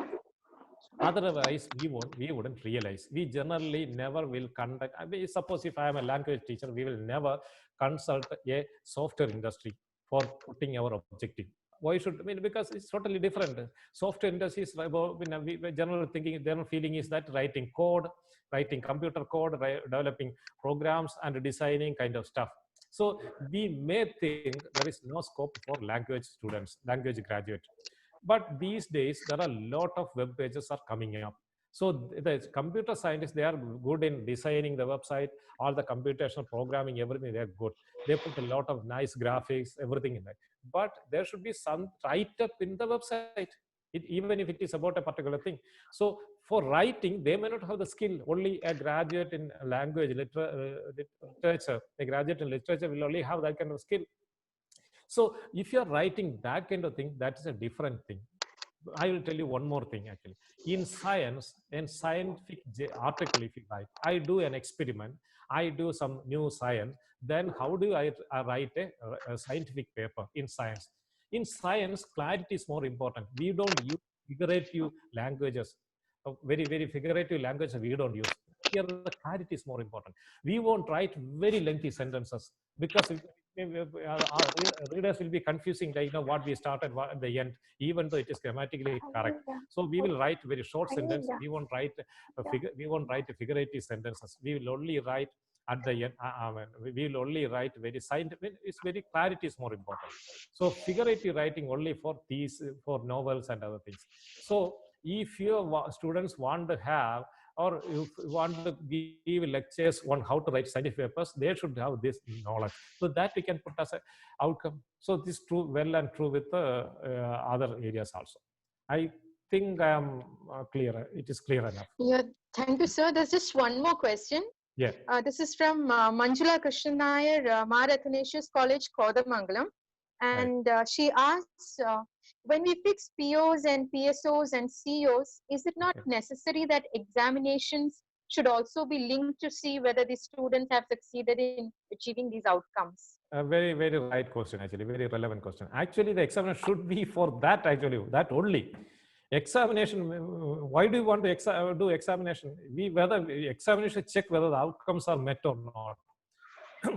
Otherwise, we wouldn't realize. We generally never will conduct. I mean, suppose if I am a language teacher, we will never consult a software industry for putting our objective. Why should, I mean, because it's totally different. Software industry is about, we general thinking, general feeling is that writing code, writing computer code, developing programs and designing kind of stuff. So we may think there is no scope for language students, language graduate. But these days, there are a lot of web pages are coming up. So the computer scientists, they are good in designing the website, all the computational programming, everything, they're good. They put a lot of nice graphics, everything in that. But there should be some write-up in the website, even if it is about a particular thing. So for writing, they may not have the skill. Only a graduate in language literature, a graduate in literature will only have that kind of skill. So if you're writing that kind of thing, that is a different thing. I will tell you one more thing actually. In science, in scientific article, if you write, I do an experiment, I do some new science, then how do I write a scientific paper in science? In science, clarity is more important. We don't use figurative languages. Very, very figurative language we don't use. Here the clarity is more important. We won't write very lengthy sentences, because our readers will be confusing, like, what we started at the end, even though it is grammatically correct. So we will write very short sentence. We won't write a figurative sentences. We will only write at the end. We will only write very scientific. It's very clarity is more important. So figurative writing only for these, for novels and other things. So if your students want to have, or if you want to give lectures on how to write scientific papers, they should have this knowledge. So that we can put as an outcome. So this is true, well and true with other areas also. I think I am clear. It is clear enough. Yeah, thank you, sir. There's just one more question. Yeah. This is from Manjula Krishnan Nair, Mar Athanasius College, Kodamangalam. And she asks, when we fix POs and PSOs and COs, is it not necessary that examinations should also be linked to see whether the students have succeeded in achieving these outcomes? A very, very right question, actually, very relevant question. Actually, the examination should be for that, actually, that only. Examination, why do you want to do examination? Whether examination check whether the outcomes are met or not.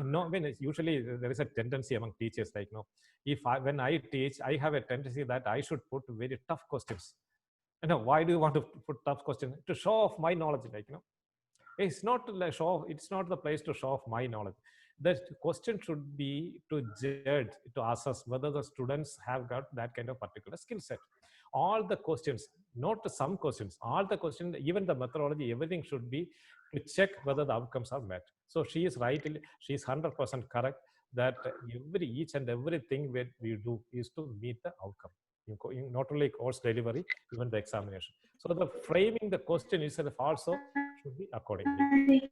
No, I mean, usually there is a tendency among teachers, like, when I teach, I have a tendency that I should put very tough questions. Why do you want to put tough questions? To show off my knowledge, like, it's not like it's not the place to show off my knowledge. The question should be to judge, to assess whether the students have got that kind of particular skill set. all the questions, not some questions, all the questions, even the methodology, everything should be to check whether the outcomes are met. So she is right, she is 100% correct that each and everything we do is to meet the outcome, not only course delivery, even the examination. So the framing the question itself also should be accordingly.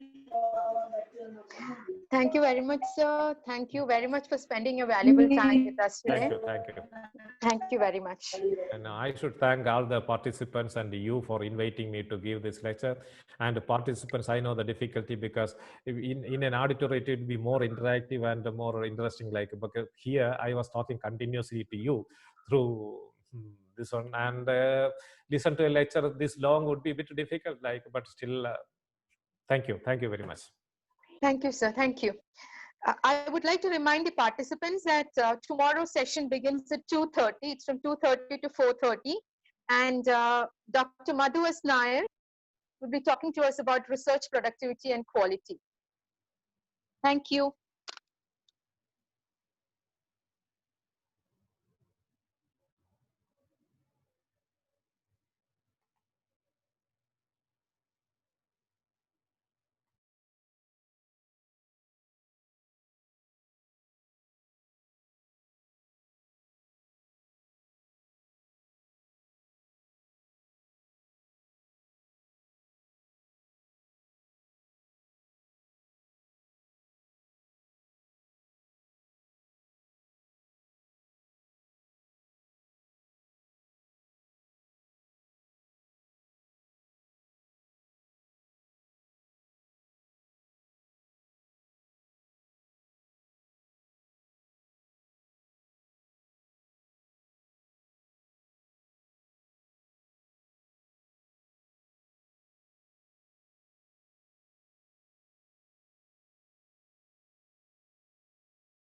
Thank you very much, sir. Thank you very much for spending your valuable time with us today. Thank you. Thank you very much. And I should thank all the participants and you for inviting me to give this lecture. And the participants, I know the difficulty because in an auditorium, it would be more interactive and more interesting. Like, because here I was talking continuously to you through this one, and listen to a lecture this long would be a bit difficult. Like, but still, thank you very much. Thank you, sir. Thank you. I would like to remind the participants that tomorrow's session begins at 2:30. It's from 2:30 to 4:30. And Dr. Madhu S. Nair will be talking to us about research productivity and quality. Thank you.